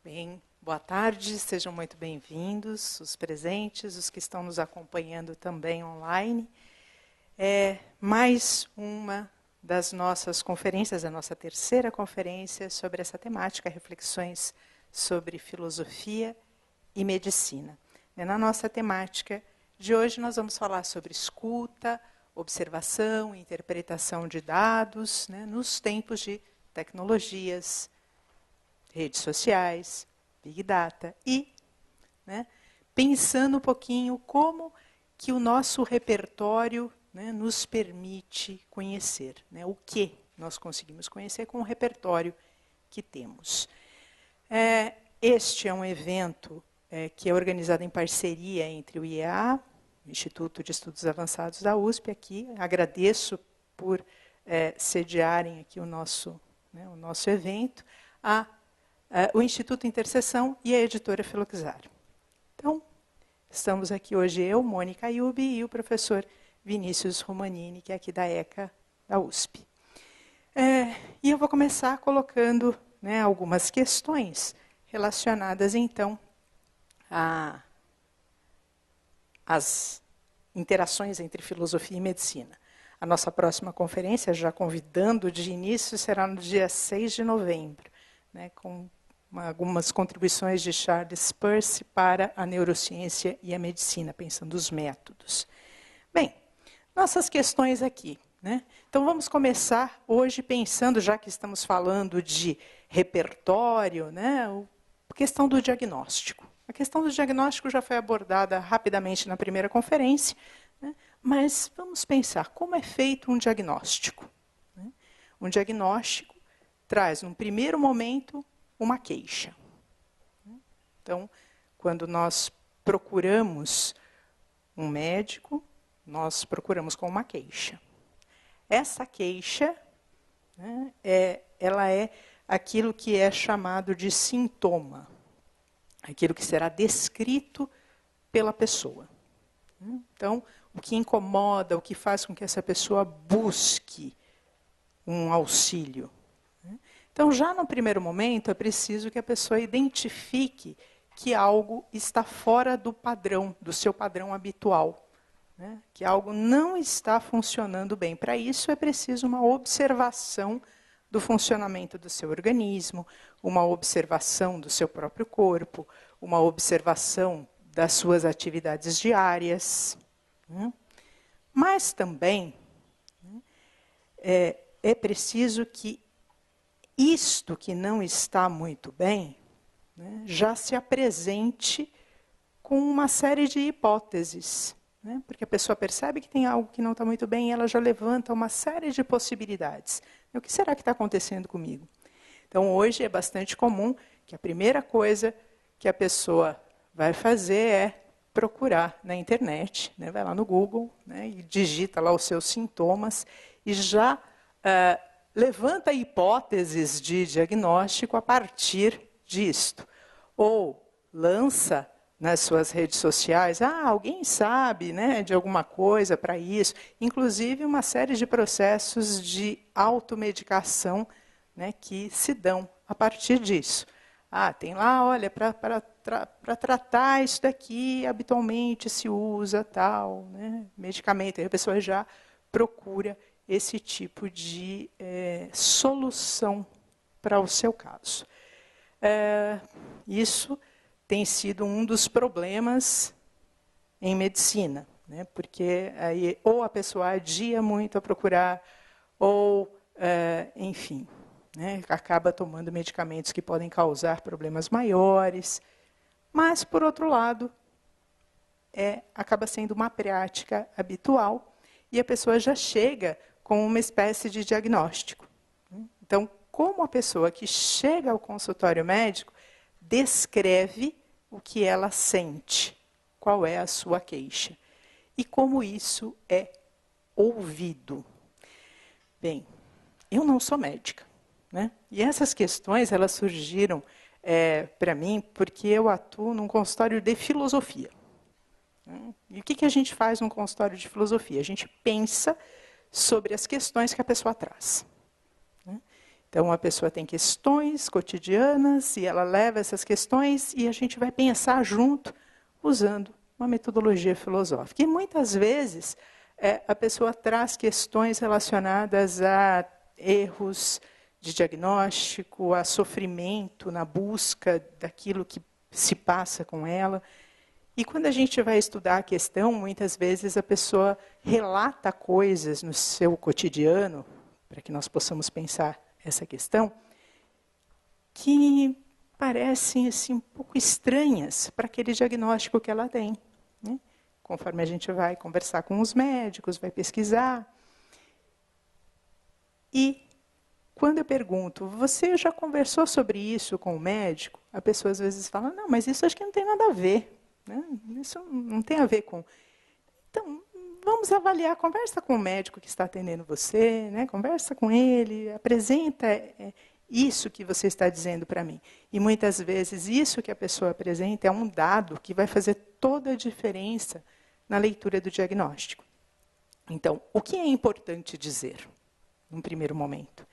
Bem, boa tarde, sejam muito bem-vindos, os presentes, os que estão nos acompanhando também online. Mais uma das nossas conferências, a nossa terceira conferência sobre essa temática, reflexões sobre filosofia e medicina. Na nossa temática de hoje nós vamos falar sobre escuta, observação, interpretação de dados, nos tempos de tecnologias, redes sociais, Big Data e pensando um pouquinho como que o nosso repertório nos permite conhecer, o que nós conseguimos conhecer com o repertório que temos. Este é um evento que é organizado em parceria entre o IEA, Instituto de Estudos Avançados da USP, aqui. Agradeço por sediarem aqui o nosso evento, o Instituto Interseção e a editora Filoxar. Então, estamos aqui hoje eu, Mônica Ayub, e o professor Vinícius Romanini, que é aqui da ECA, da USP. E eu vou começar colocando algumas questões relacionadas, então, às interações entre filosofia e medicina. A nossa próxima conferência, já convidando de início, será no dia 6 de novembro, com algumas contribuições de Charles Peirce para a neurociência e a medicina, pensando os métodos. Bem, nossas questões aqui. Então, vamos começar hoje pensando, já que estamos falando de repertório, a questão do diagnóstico. A questão do diagnóstico já foi abordada rapidamente na primeira conferência, mas vamos pensar como é feito um diagnóstico. Um diagnóstico traz, num primeiro momento, uma queixa. Então, quando nós procuramos um médico, nós procuramos com uma queixa. Essa queixa, ela é aquilo que é chamado de sintoma, aquilo que será descrito pela pessoa. Então, o que incomoda, o que faz com que essa pessoa busque um auxílio. Então, já no primeiro momento, é preciso que a pessoa identifique que algo está fora do padrão, do seu padrão habitual. Que algo não está funcionando bem. Para isso, é preciso uma observação do funcionamento do seu organismo, uma observação do seu próprio corpo, uma observação das suas atividades diárias. Mas também é preciso que isto que não está muito bem já se apresente com uma série de hipóteses. Porque a pessoa percebe que tem algo que não está muito bem e ela já levanta uma série de possibilidades. O que será que está acontecendo comigo? Então, hoje é bastante comum que a primeira coisa que a pessoa vai fazer é procurar na internet, vai lá no Google e digita lá os seus sintomas e já levanta hipóteses de diagnóstico a partir disto. Ou lança nas suas redes sociais, alguém sabe de alguma coisa para isso. Inclusive, uma série de processos de automedicação que se dão a partir disso. Tem lá, olha, para tratar isso daqui, habitualmente se usa tal medicamento. Aí a pessoa já procura esse tipo de solução para o seu caso. Isso tem sido um dos problemas em medicina, porque aí ou a pessoa adia muito a procurar, ou, enfim, acaba tomando medicamentos que podem causar problemas maiores. Mas, por outro lado, acaba sendo uma prática habitual e a pessoa já chega com uma espécie de diagnóstico. Então, como a pessoa que chega ao consultório médico descreve o que ela sente, qual é a sua queixa, e como isso é ouvido. Bem, eu não sou médica, e essas questões elas surgiram para mim porque eu atuo num consultório de filosofia. E o que a gente faz num consultório de filosofia? A gente pensa sobre as questões que a pessoa traz. Então, a pessoa tem questões cotidianas e ela leva essas questões e a gente vai pensar junto, usando uma metodologia filosófica. E muitas vezes a pessoa traz questões relacionadas a erros de diagnóstico, a sofrimento na busca daquilo que se passa com ela. E quando a gente vai estudar a questão, muitas vezes a pessoa relata coisas no seu cotidiano, para que nós possamos pensar essa questão, que parecem assim, um pouco estranhas para aquele diagnóstico que ela tem. Né? Conforme a gente vai conversar com os médicos, vai pesquisar. E quando eu pergunto, você já conversou sobre isso com o médico? A pessoa às vezes fala, não, mas isso acho que não tem nada a ver. Né? Isso não tem a ver com... Então, vamos avaliar, conversa com o médico que está atendendo você, né? Conversa com ele, apresenta isso que você está dizendo para mim. E muitas vezes isso que a pessoa apresenta é um dado que vai fazer toda a diferença na leitura do diagnóstico. Então, o que é importante dizer, num primeiro momento?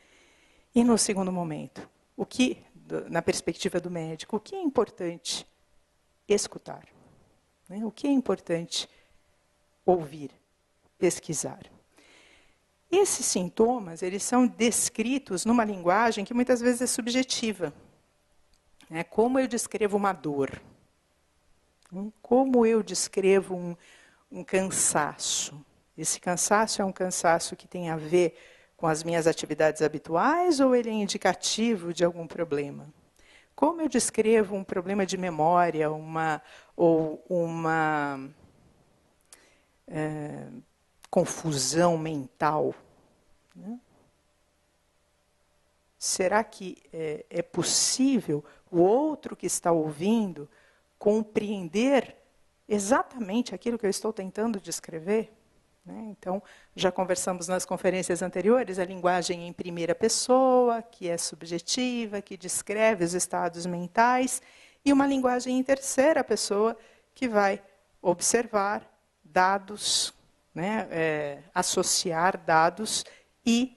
E no segundo momento, o que, na perspectiva do médico, o que é importante escutar? Né? O que é importante ouvir, pesquisar? Esses sintomas, eles são descritos numa linguagem que muitas vezes é subjetiva. Como eu descrevo uma dor? Como eu descrevo um cansaço? Esse cansaço é um cansaço que tem a ver com as minhas atividades habituais ou ele é indicativo de algum problema? Como eu descrevo um problema de memória, uma confusão mental? Né? Será que é possível o outro que está ouvindo compreender exatamente aquilo que eu estou tentando descrever? Né? Então, já conversamos nas conferências anteriores, a linguagem em primeira pessoa, que é subjetiva, que descreve os estados mentais, e uma linguagem em terceira pessoa, que vai observar dados, né, associar dados e,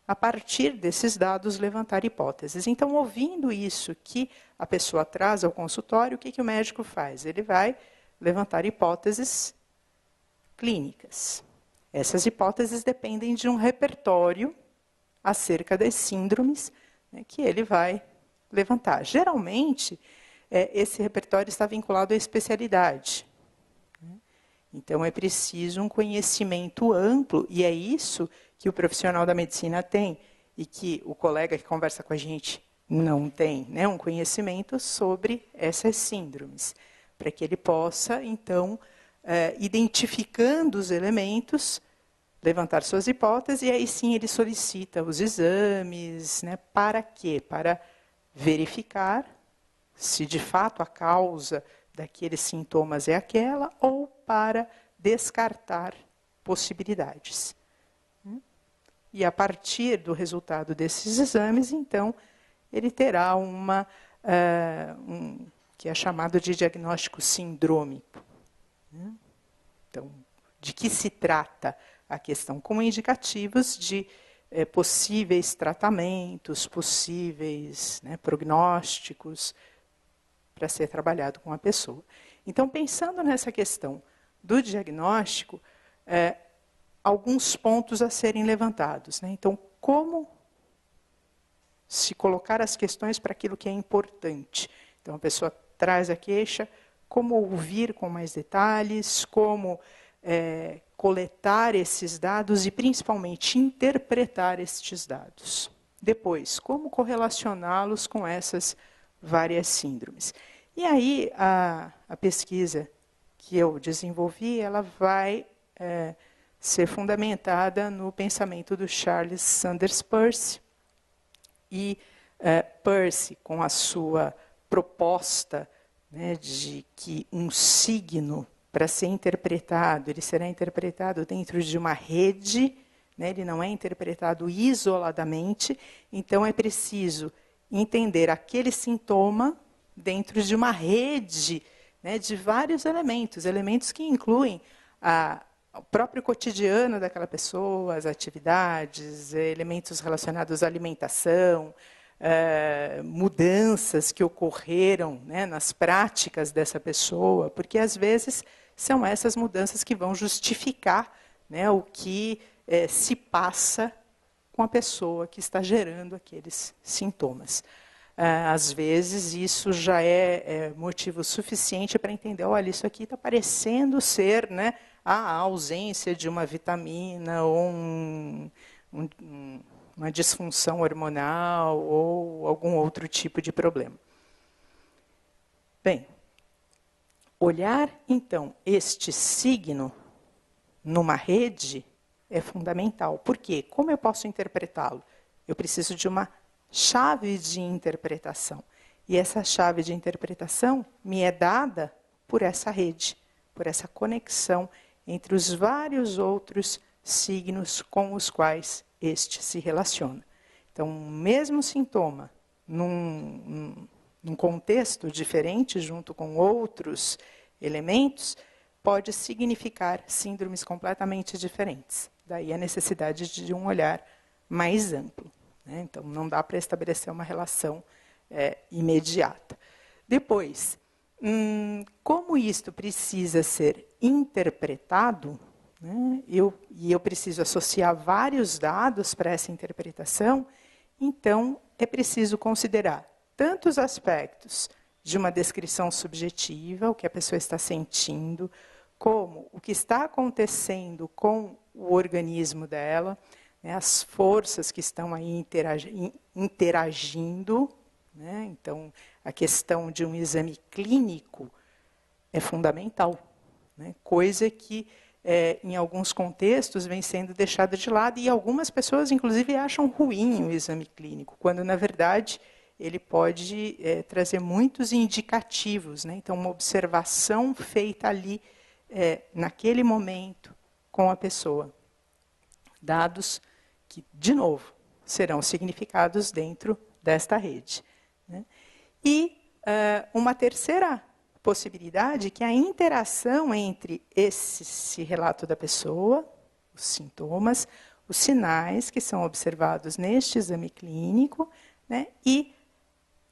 a partir desses dados, levantar hipóteses. Então, ouvindo isso que a pessoa traz ao consultório, o que o médico faz? Ele vai levantar hipóteses clínicas. Essas hipóteses dependem de um repertório acerca das síndromes, né, que ele vai levantar. Geralmente, esse repertório está vinculado à especialidade. Então, é preciso um conhecimento amplo, e é isso que o profissional da medicina tem, e que o colega que conversa com a gente não tem, né? Um conhecimento sobre essas síndromes, para que ele possa, então, identificando os elementos, levantar suas hipóteses, e aí sim ele solicita os exames, né? Para quê? Para verificar se de fato a causa daqueles sintomas é aquela, ou para descartar possibilidades. E a partir do resultado desses exames, então, ele terá que é chamado de diagnóstico sindrômico. Então, de que se trata a questão? Como indicativos de possíveis tratamentos, possíveis, né, prognósticos para ser trabalhado com a pessoa. Então, pensando nessa questão do diagnóstico, alguns pontos a serem levantados. Né? Então, como se colocar as questões para aquilo que é importante? Então, a pessoa traz a queixa, como ouvir com mais detalhes, como coletar esses dados e, principalmente, interpretar estes dados. Depois, como correlacioná-los com essas várias síndromes. E aí, a pesquisa que eu desenvolvi, ela vai ser fundamentada no pensamento do Charles Sanders Peirce. E Peirce, com a sua proposta, né, de que um signo, para ser interpretado, ele será interpretado dentro de uma rede, né, ele não é interpretado isoladamente, então é preciso entender aquele sintoma dentro de uma rede, né, de vários elementos que incluem o próprio cotidiano daquela pessoa, as atividades, elementos relacionados à alimentação, mudanças que ocorreram, né, nas práticas dessa pessoa, porque às vezes são essas mudanças que vão justificar, né, o que se passa com a pessoa que está gerando aqueles sintomas. Às vezes isso já é motivo suficiente para entender, olha, isso aqui está parecendo ser, né, a ausência de uma vitamina ou uma disfunção hormonal ou algum outro tipo de problema. Bem, olhar, então, este signo numa rede é fundamental. Por quê? Como eu posso interpretá-lo? Eu preciso de uma chave de interpretação. E essa chave de interpretação me é dada por essa rede, por essa conexão entre os vários outros signos com os quais este se relaciona. Então, o mesmo sintoma, num contexto diferente, junto com outros elementos, pode significar síndromes completamente diferentes. Daí a necessidade de um olhar mais amplo, né? Então, não dá para estabelecer uma relação imediata. Depois, como isto precisa ser interpretado, né, eu preciso associar vários dados para essa interpretação, então é preciso considerar tanto os aspectos de uma descrição subjetiva, o que a pessoa está sentindo, como o que está acontecendo com o organismo dela, né, as forças que estão aí interagindo, né? Então, a questão de um exame clínico é fundamental, né? Coisa que, em alguns contextos, vem sendo deixada de lado, e algumas pessoas, inclusive, acham ruim o exame clínico, quando, na verdade, ele pode trazer muitos indicativos, né? Então, uma observação feita ali, naquele momento, com a pessoa. Dados que, de novo, serão significados dentro desta rede, né? E uma terceira possibilidade, que é a interação entre esse relato da pessoa, os sintomas, os sinais que são observados neste exame clínico, né, e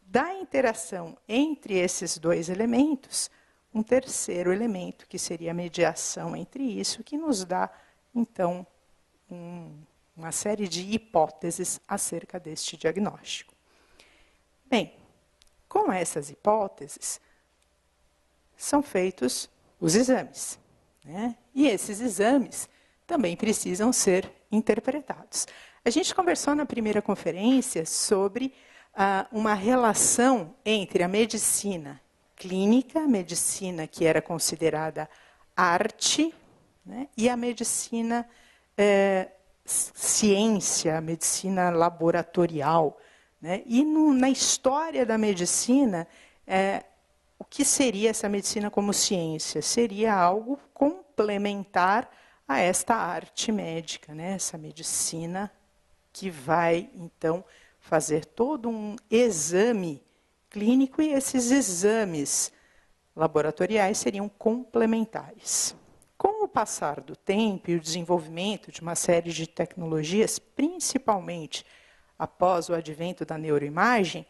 da interação entre esses dois elementos, um terceiro elemento, que seria a mediação entre isso, que nos dá, então, uma série de hipóteses acerca deste diagnóstico. Bem, com essas hipóteses, são feitos os exames, né? E esses exames também precisam ser interpretados. A gente conversou na primeira conferência sobre uma relação entre a medicina clínica, a medicina que era considerada arte, né, e a medicina ciência, a medicina laboratorial, né? E na história da medicina, o que seria essa medicina como ciência? Seria algo complementar a esta arte médica, né? Essa medicina que vai, então, fazer todo um exame clínico, e esses exames laboratoriais seriam complementares. Com o passar do tempo e o desenvolvimento de uma série de tecnologias, principalmente após o advento da neuroimagem,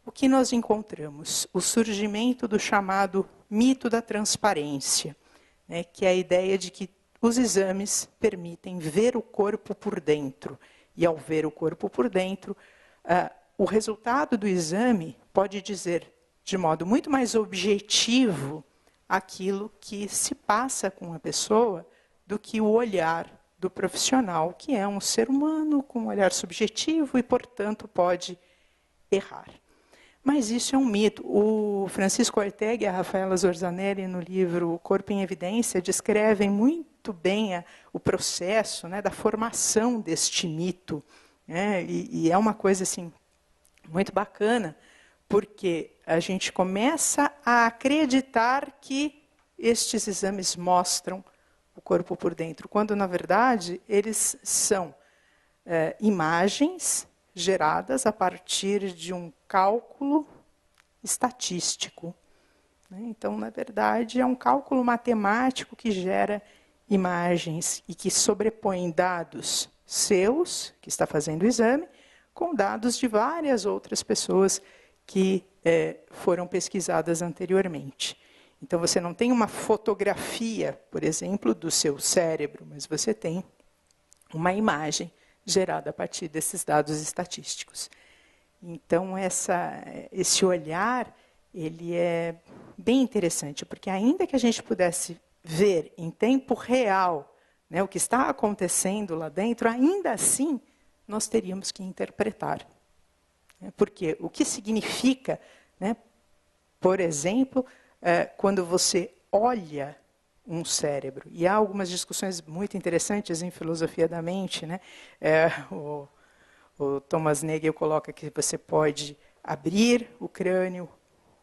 o que nós encontramos? O surgimento do chamado mito da transparência, né, que é a ideia de que os exames permitem ver o corpo por dentro. E, ao ver o corpo por dentro, o resultado do exame pode dizer, de modo muito mais objetivo, aquilo que se passa com a pessoa do que o olhar do profissional, que é um ser humano com um olhar subjetivo e, portanto, pode errar. Mas isso é um mito. O Francisco Ortega e a Rafaela Zorzanelli, no livro Corpo em Evidência, descrevem muito bem o processo, né, da formação deste mito, né, e é uma coisa assim, muito bacana, porque a gente começa a acreditar que estes exames mostram o corpo por dentro, quando, na verdade, eles são imagens geradas a partir de um cálculo estatístico, né? Então, na verdade, é um cálculo matemático que gera imagens e que sobrepõem dados seus, que está fazendo o exame, com dados de várias outras pessoas que foram pesquisadas anteriormente. Então, você não tem uma fotografia, por exemplo, do seu cérebro, mas você tem uma imagem gerada a partir desses dados estatísticos. Então, esse olhar ele é bem interessante, porque ainda que a gente pudesse ver em tempo real, né, o que está acontecendo lá dentro, ainda assim nós teríamos que interpretar. Porque o que significa, né, por exemplo, quando você olha um cérebro, e há algumas discussões muito interessantes em filosofia da mente, né? O Thomas Nagel coloca que você pode abrir o crânio,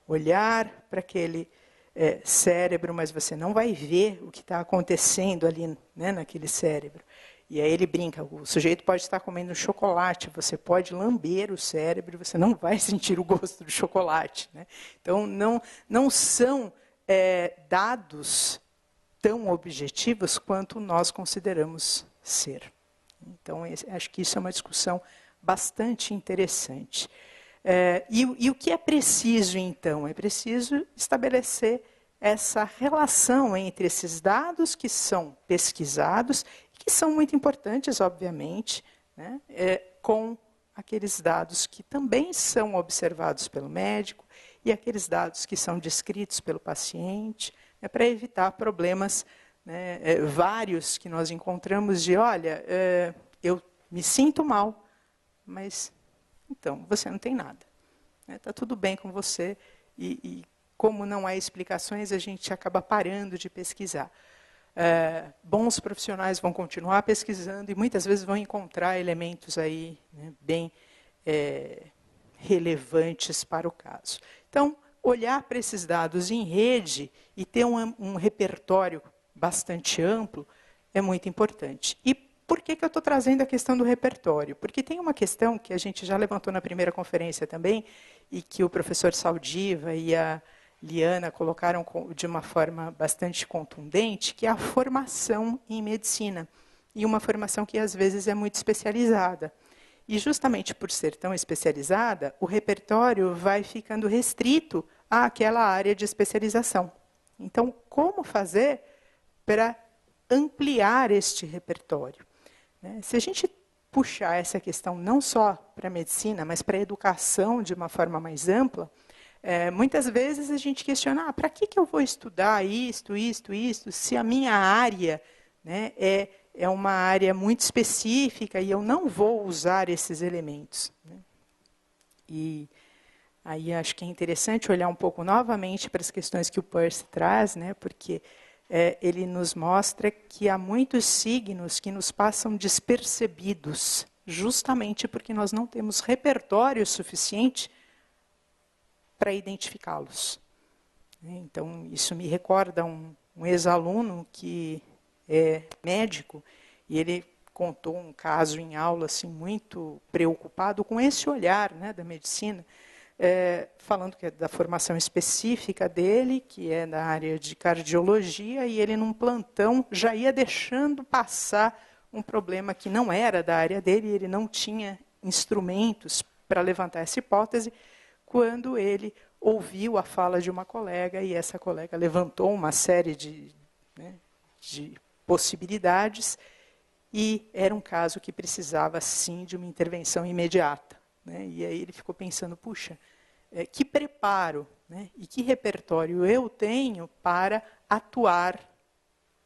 olhar para aquele cérebro, mas você não vai ver o que está acontecendo ali, né, naquele cérebro. E aí ele brinca, o sujeito pode estar comendo chocolate, você pode lamber o cérebro, você não vai sentir o gosto do chocolate. Né? Então, não são dados tão objetivos quanto nós consideramos ser. Então, acho que isso é uma discussão bastante interessante. E o que é preciso, então? É preciso estabelecer essa relação entre esses dados que são pesquisados, que são muito importantes, obviamente, né, com aqueles dados que também são observados pelo médico e aqueles dados que são descritos pelo paciente, para evitar problemas, né, vários que nós encontramos de, olha, eu me sinto mal, mas, então, você não tem nada. Está tudo bem com você e como não há explicações, a gente acaba parando de pesquisar. Bons profissionais vão continuar pesquisando e muitas vezes vão encontrar elementos aí, né, bem relevantes para o caso. Então, olhar para esses dados em rede e ter um repertório bastante amplo é muito importante. E por que eu estou trazendo a questão do repertório? Porque tem uma questão que a gente já levantou na primeira conferência também, e que o professor Saldiva e a Liana colocaram de uma forma bastante contundente, que é a formação em medicina. E uma formação que, às vezes, é muito especializada. E, justamente por ser tão especializada, o repertório vai ficando restrito àquela área de especialização. Então, como fazer para ampliar este repertório? Se a gente puxar essa questão não só para a medicina, mas para a educação de uma forma mais ampla, muitas vezes a gente questiona, para que eu vou estudar isto, se a minha área, né, é uma área muito específica e eu não vou usar esses elementos. Né? E aí acho que é interessante olhar um pouco novamente para as questões que o Peirce traz, né, porque ele nos mostra que há muitos signos que nos passam despercebidos, justamente porque nós não temos repertório suficiente para identificá-los. Então, isso me recorda um ex-aluno que é médico, e ele contou um caso em aula assim, muito preocupado com esse olhar, né, da medicina, falando que é da formação específica dele, que é da área de cardiologia, e ele, num plantão, já ia deixando passar um problema que não era da área dele, e ele não tinha instrumentos para levantar essa hipótese, quando ele ouviu a fala de uma colega, e essa colega levantou uma série de possibilidades, e era um caso que precisava, sim, de uma intervenção imediata. Né? E aí ele ficou pensando, puxa, que preparo, né, e que repertório eu tenho para atuar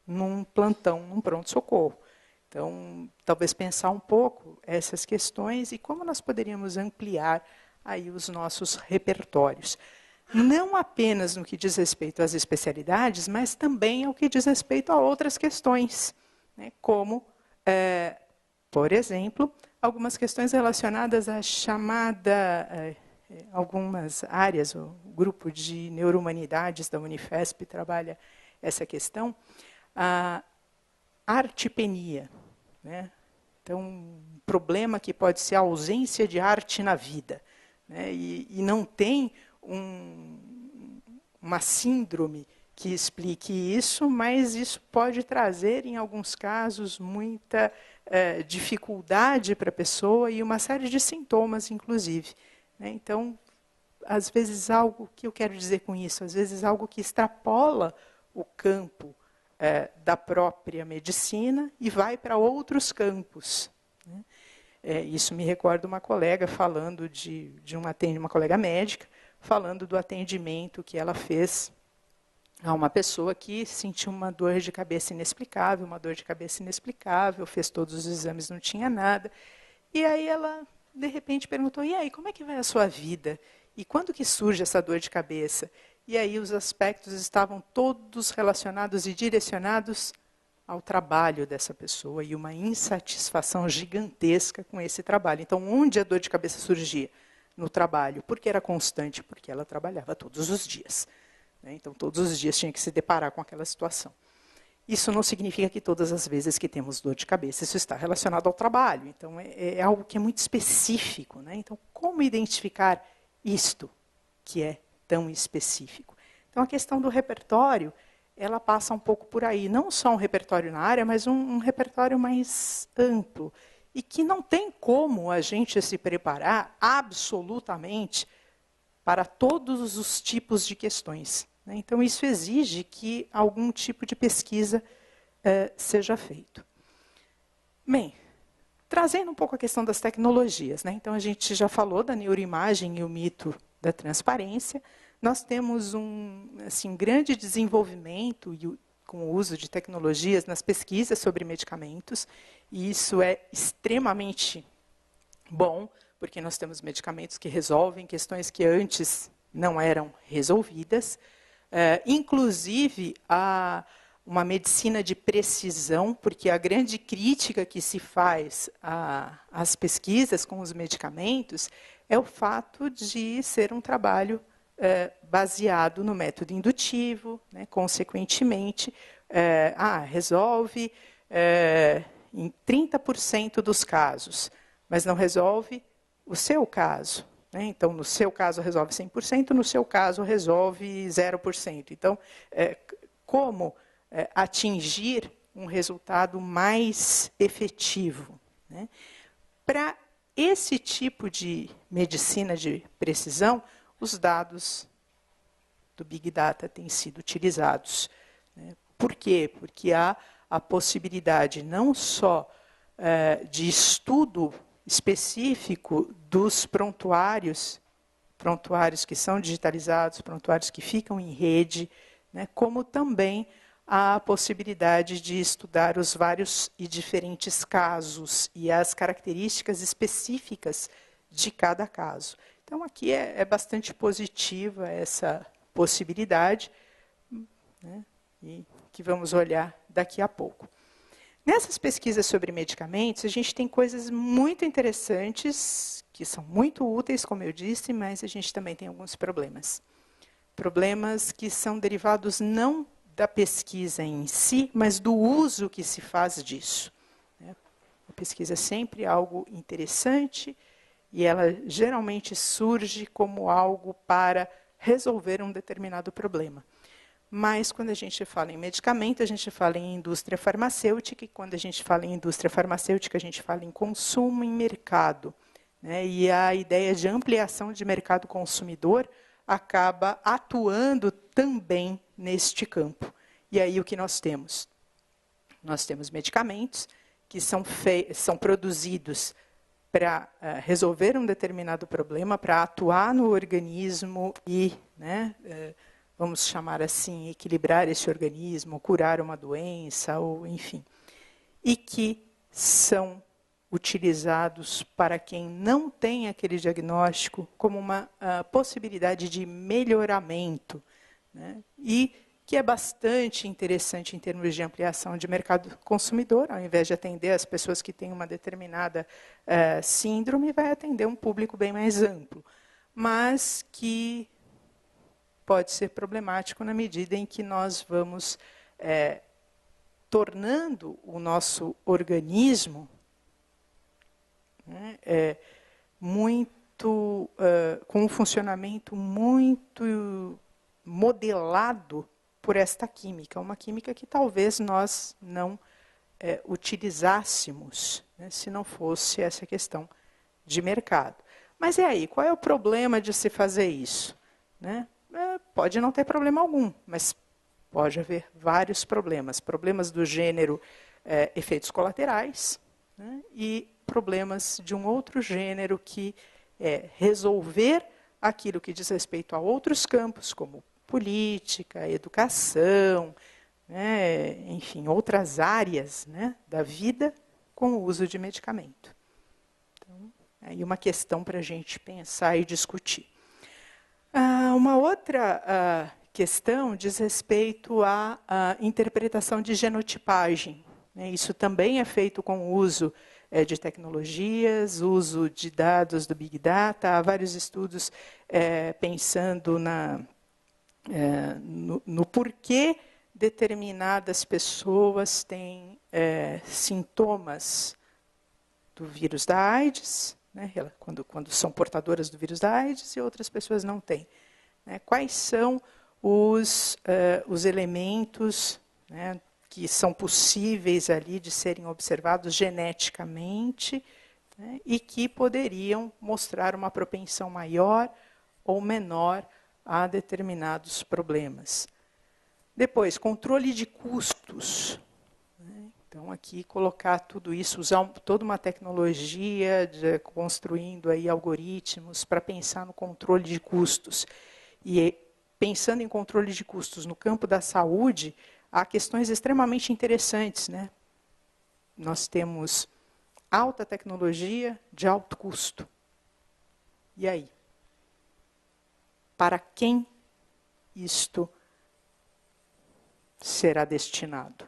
num plantão, num pronto-socorro. Então, talvez pensar um pouco essas questões e como nós poderíamos ampliar aí os nossos repertórios. Não apenas no que diz respeito às especialidades, mas também ao que diz respeito a outras questões, né, como, por exemplo, algumas questões relacionadas à chamada, algumas áreas, o grupo de neurohumanidades da Unifesp trabalha essa questão, a artipenia. Né? Então, um problema que pode ser a ausência de arte na vida. Né? E não tem uma síndrome que explique isso, mas isso pode trazer, em alguns casos, muita dificuldade para a pessoa e uma série de sintomas, inclusive. Né? Então, às vezes, algo que eu quero dizer com isso, às vezes algo que extrapola o campo da própria medicina e vai para outros campos. Né? Isso me recorda uma colega falando uma colega médica, falando do atendimento que ela fez a uma pessoa que sentiu uma dor de cabeça inexplicável, fez todos os exames, não tinha nada. E aí ela, de repente, perguntou, e aí, como é que vai a sua vida? E quando que surge essa dor de cabeça? E aí os aspectos estavam todos relacionados e direcionados ao trabalho dessa pessoa e uma insatisfação gigantesca com esse trabalho. Então, onde a dor de cabeça surgia? No trabalho. Porque era constante, porque ela trabalhava todos os dias. Então, todos os dias tinha que se deparar com aquela situação. Isso não significa que todas as vezes que temos dor de cabeça, isso está relacionado ao trabalho. Então, é algo que é muito específico. Né? Então, como identificar isto que é tão específico? Então, a questão do repertório, ela passa um pouco por aí. Não só um repertório na área, mas um repertório mais amplo. E que não tem como a gente se preparar absolutamente para todos os tipos de questões. Né? Então, isso exige que algum tipo de pesquisa seja feito. Bem, trazendo um pouco a questão das tecnologias. Né? Então, a gente já falou da neuroimagem e o mito da transparência. Nós temos um grande desenvolvimento com o uso de tecnologias nas pesquisas sobre medicamentos, e isso é extremamente bom, porque nós temos medicamentos que resolvem questões que antes não eram resolvidas. Inclusive, uma medicina de precisão, porque a grande crítica que se faz às pesquisas com os medicamentos é o fato de ser um trabalho baseado no método indutivo, né, consequentemente, resolve em 30% dos casos, mas não resolve o seu caso. Né? Então, no seu caso resolve 100%, no seu caso resolve 0%. Então, como atingir um resultado mais efetivo? Né? Para esse tipo de medicina de precisão, os dados do Big Data têm sido utilizados. Né? Por quê? Porque há a possibilidade não só de estudo específico dos prontuários que são digitalizados, prontuários que ficam em rede, né, como também a possibilidade de estudar os vários e diferentes casos e as características específicas de cada caso. Então, aqui é bastante positiva essa possibilidade, né, e que vamos olhar daqui a pouco. Nessas pesquisas sobre medicamentos, a gente tem coisas muito interessantes, que são muito úteis, como eu disse, mas a gente também tem alguns problemas. Problemas que são derivados não da pesquisa em si, mas do uso que se faz disso. A pesquisa é sempre algo interessante e ela geralmente surge como algo para resolver um determinado problema. Mas, quando a gente fala em medicamento, a gente fala em indústria farmacêutica, e quando a gente fala em indústria farmacêutica, a gente fala em consumo em mercado. Né? E a ideia de ampliação de mercado consumidor acaba atuando também neste campo. E aí o que nós temos? Nós temos medicamentos que são produzidos para resolver um determinado problema, para atuar no organismo e, né, vamos chamar assim, equilibrar esse organismo, curar uma doença, ou enfim. E que são utilizados para quem não tem aquele diagnóstico como uma possibilidade de melhoramento. Né? E que é bastante interessante em termos de ampliação de mercado consumidor, ao invés de atender as pessoas que têm uma determinada síndrome, vai atender um público bem mais amplo, mas que pode ser problemático na medida em que nós vamos tornando o nosso organismo, né, com um funcionamento muito modelado por esta química, uma química que talvez nós não utilizássemos, né, se não fosse essa questão de mercado. Mas e aí, qual é o problema de se fazer isso? Né? Pode não ter problema algum, mas pode haver vários problemas. Problemas do gênero efeitos colaterais, né, e problemas de um outro gênero que é resolver aquilo que diz respeito a outros campos, como política, educação, né, enfim, outras áreas, né, da vida com o uso de medicamento. Então, aí uma questão para a gente pensar e discutir. Uma outra questão diz respeito à interpretação de genotipagem. Né, isso também é feito com o uso de tecnologias, uso de dados do Big Data. Há vários estudos pensando no porquê determinadas pessoas têm sintomas do vírus da AIDS, né, quando são portadoras do vírus da AIDS, e outras pessoas não têm. Né, quais são os elementos, né, que são possíveis ali de serem observados geneticamente, né, e que poderiam mostrar uma propensão maior ou menor a determinados problemas. Depois, controle de custos. Né? Então, aqui colocar tudo isso, usar toda uma tecnologia, construindo aí algoritmos para pensar no controle de custos. E pensando em controle de custos no campo da saúde, há questões extremamente interessantes. Né? Nós temos alta tecnologia de alto custo. E aí? Para quem isto será destinado?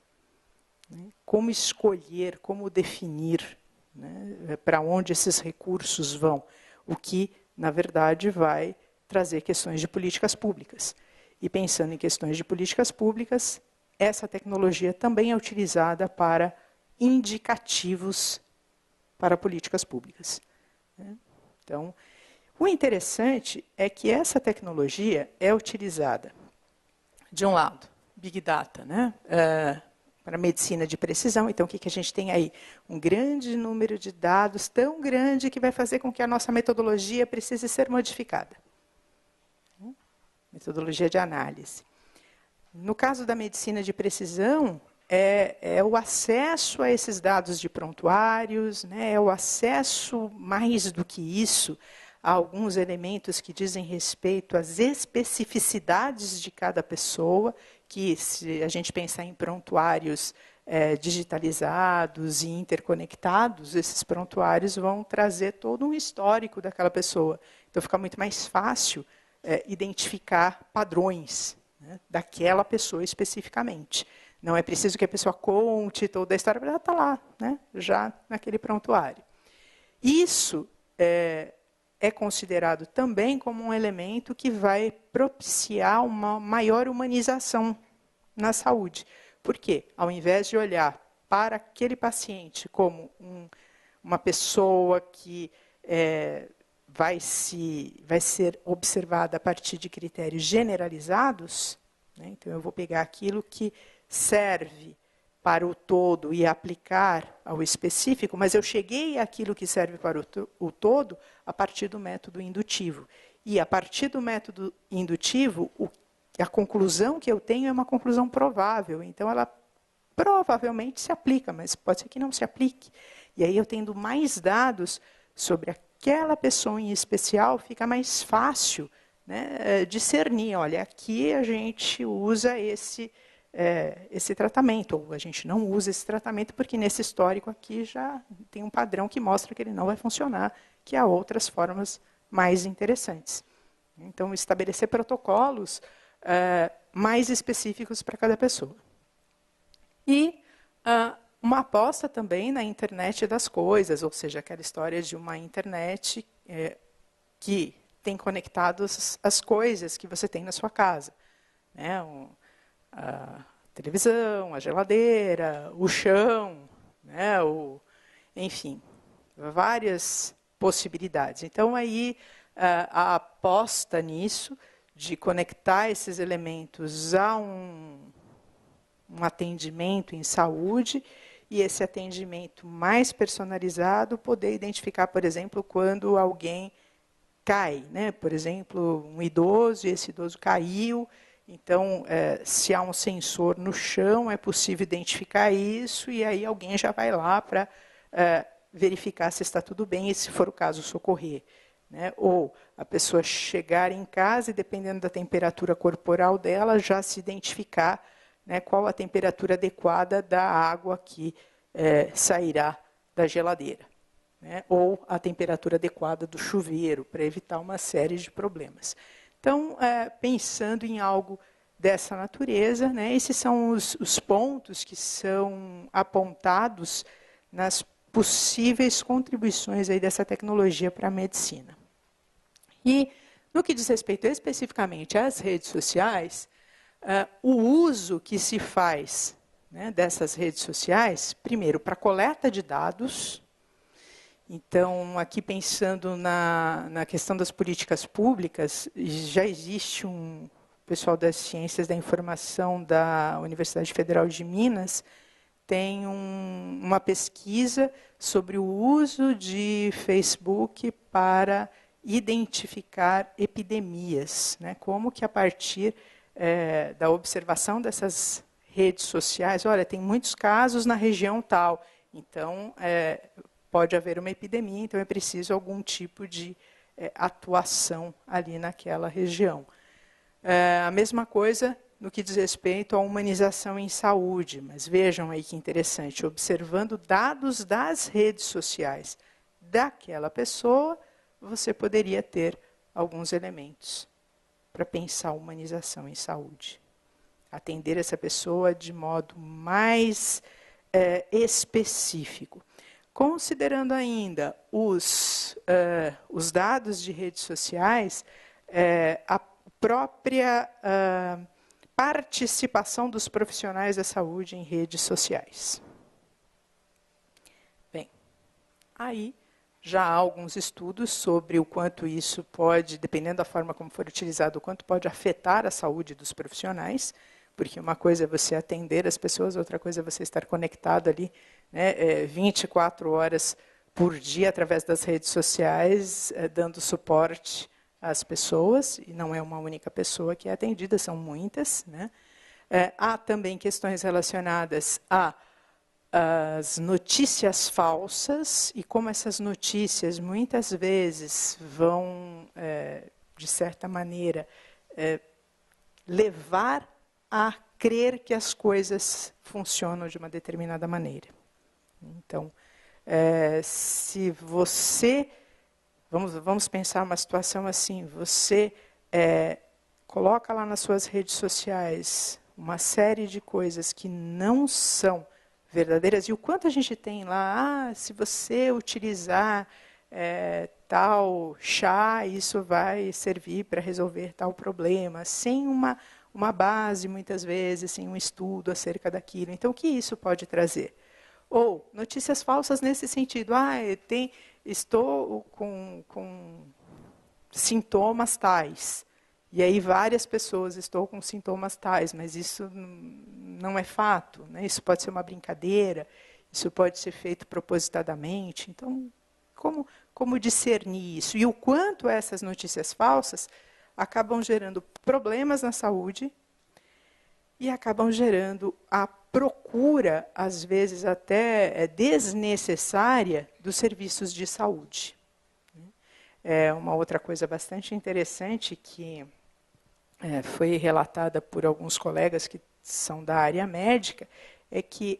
Como escolher, como definir, né, para onde esses recursos vão? O que, na verdade, vai trazer questões de políticas públicas. E pensando em questões de políticas públicas, essa tecnologia também é utilizada para indicativos para políticas públicas. Então, o interessante é que essa tecnologia é utilizada, de um lado, Big Data, né, para medicina de precisão. Então, o que a gente tem aí? Um grande número de dados, tão grande que vai fazer com que a nossa metodologia precise ser modificada. Metodologia de análise. No caso da medicina de precisão, é o acesso a esses dados de prontuários, né, é o acesso, mais do que isso, a alguns elementos que dizem respeito às especificidades de cada pessoa, que, se a gente pensar em prontuários digitalizados e interconectados, esses prontuários vão trazer todo um histórico daquela pessoa. Então, fica muito mais fácil identificar padrões, né, daquela pessoa especificamente. Não é preciso que a pessoa conte toda a história, ela está lá, né, já naquele prontuário. Isso é considerado também como um elemento que vai propiciar uma maior humanização na saúde. Por quê? Ao invés de olhar para aquele paciente como uma pessoa que vai ser observada a partir de critérios generalizados, né? Então eu vou pegar aquilo que serve para o todo e aplicar ao específico, mas eu cheguei àquilo que serve para o todo a partir do método indutivo. E a partir do método indutivo, a conclusão que eu tenho é uma conclusão provável. Então, ela provavelmente se aplica, mas pode ser que não se aplique. E aí, eu tendo mais dados sobre aquela pessoa em especial, fica mais fácil, né, discernir. Olha, aqui a gente usa esse tratamento, ou a gente não usa esse tratamento, porque nesse histórico aqui já tem um padrão que mostra que ele não vai funcionar, que há outras formas mais interessantes. Então, estabelecer protocolos mais específicos para cada pessoa. E uma aposta também na internet das coisas, ou seja, aquela história de uma internet que tem conectado as coisas que você tem na sua casa. Né? A televisão, a geladeira, o chão, né, enfim, várias possibilidades. Então, aí, a aposta nisso, de conectar esses elementos a um atendimento em saúde, e esse atendimento mais personalizado poder identificar, por exemplo, quando alguém cai, né? Por exemplo, um idoso, e esse idoso caiu, então, se há um sensor no chão, é possível identificar isso, e aí alguém já vai lá para verificar se está tudo bem, e se for o caso, socorrer. Né? Ou a pessoa chegar em casa e, dependendo da temperatura corporal dela, já se identificar, né, qual a temperatura adequada da água que sairá da geladeira. Né? Ou a temperatura adequada do chuveiro, para evitar uma série de problemas. Então, pensando em algo dessa natureza, né, esses são os pontos que são apontados nas possíveis contribuições aí dessa tecnologia para a medicina. E, no que diz respeito especificamente às redes sociais, o uso que se faz, né, dessas redes sociais, primeiro, para coleta de dados. Então, aqui pensando na questão das políticas públicas, já existe um pessoal das Ciências da Informação da Universidade Federal de Minas, tem uma pesquisa sobre o uso de Facebook para identificar epidemias, né? Como que a partir da observação dessas redes sociais, olha, tem muitos casos na região tal, então pode haver uma epidemia, então é preciso algum tipo de atuação ali naquela região. A mesma coisa no que diz respeito à humanização em saúde, mas vejam aí que interessante, observando dados das redes sociais daquela pessoa, você poderia ter alguns elementos para pensar a humanização em saúde. Atender essa pessoa de modo mais específico. Considerando ainda os dados de redes sociais, a própria participação dos profissionais da saúde em redes sociais. Bem, aí já há alguns estudos sobre o quanto isso pode, dependendo da forma como for utilizado, o quanto pode afetar a saúde dos profissionais, porque uma coisa é você atender as pessoas, outra coisa é você estar conectado ali, né, 24 horas por dia através das redes sociais, dando suporte às pessoas, e não é uma única pessoa que é atendida, são muitas. Né? Há também questões relacionadas às notícias falsas, e como essas notícias muitas vezes vão, de certa maneira, levar a crer que as coisas funcionam de uma determinada maneira. Então, se você... Vamos pensar uma situação assim, você coloca lá nas suas redes sociais uma série de coisas que não são verdadeiras, e o quanto a gente tem lá, se você utilizar tal chá, isso vai servir para resolver tal problema, sem uma base, muitas vezes, sem um estudo acerca daquilo. Então, o que isso pode trazer? Ou notícias falsas nesse sentido. Estou com sintomas tais. E aí várias pessoas estou com sintomas tais, mas isso não é fato. Né? Isso pode ser uma brincadeira, isso pode ser feito propositadamente. Então, como discernir isso? E o quanto essas notícias falsas acabam gerando problemas na saúde e acabam gerando a procura, às vezes até desnecessária, dos serviços de saúde. Uma outra coisa bastante interessante que foi relatada por alguns colegas que são da área médica, é que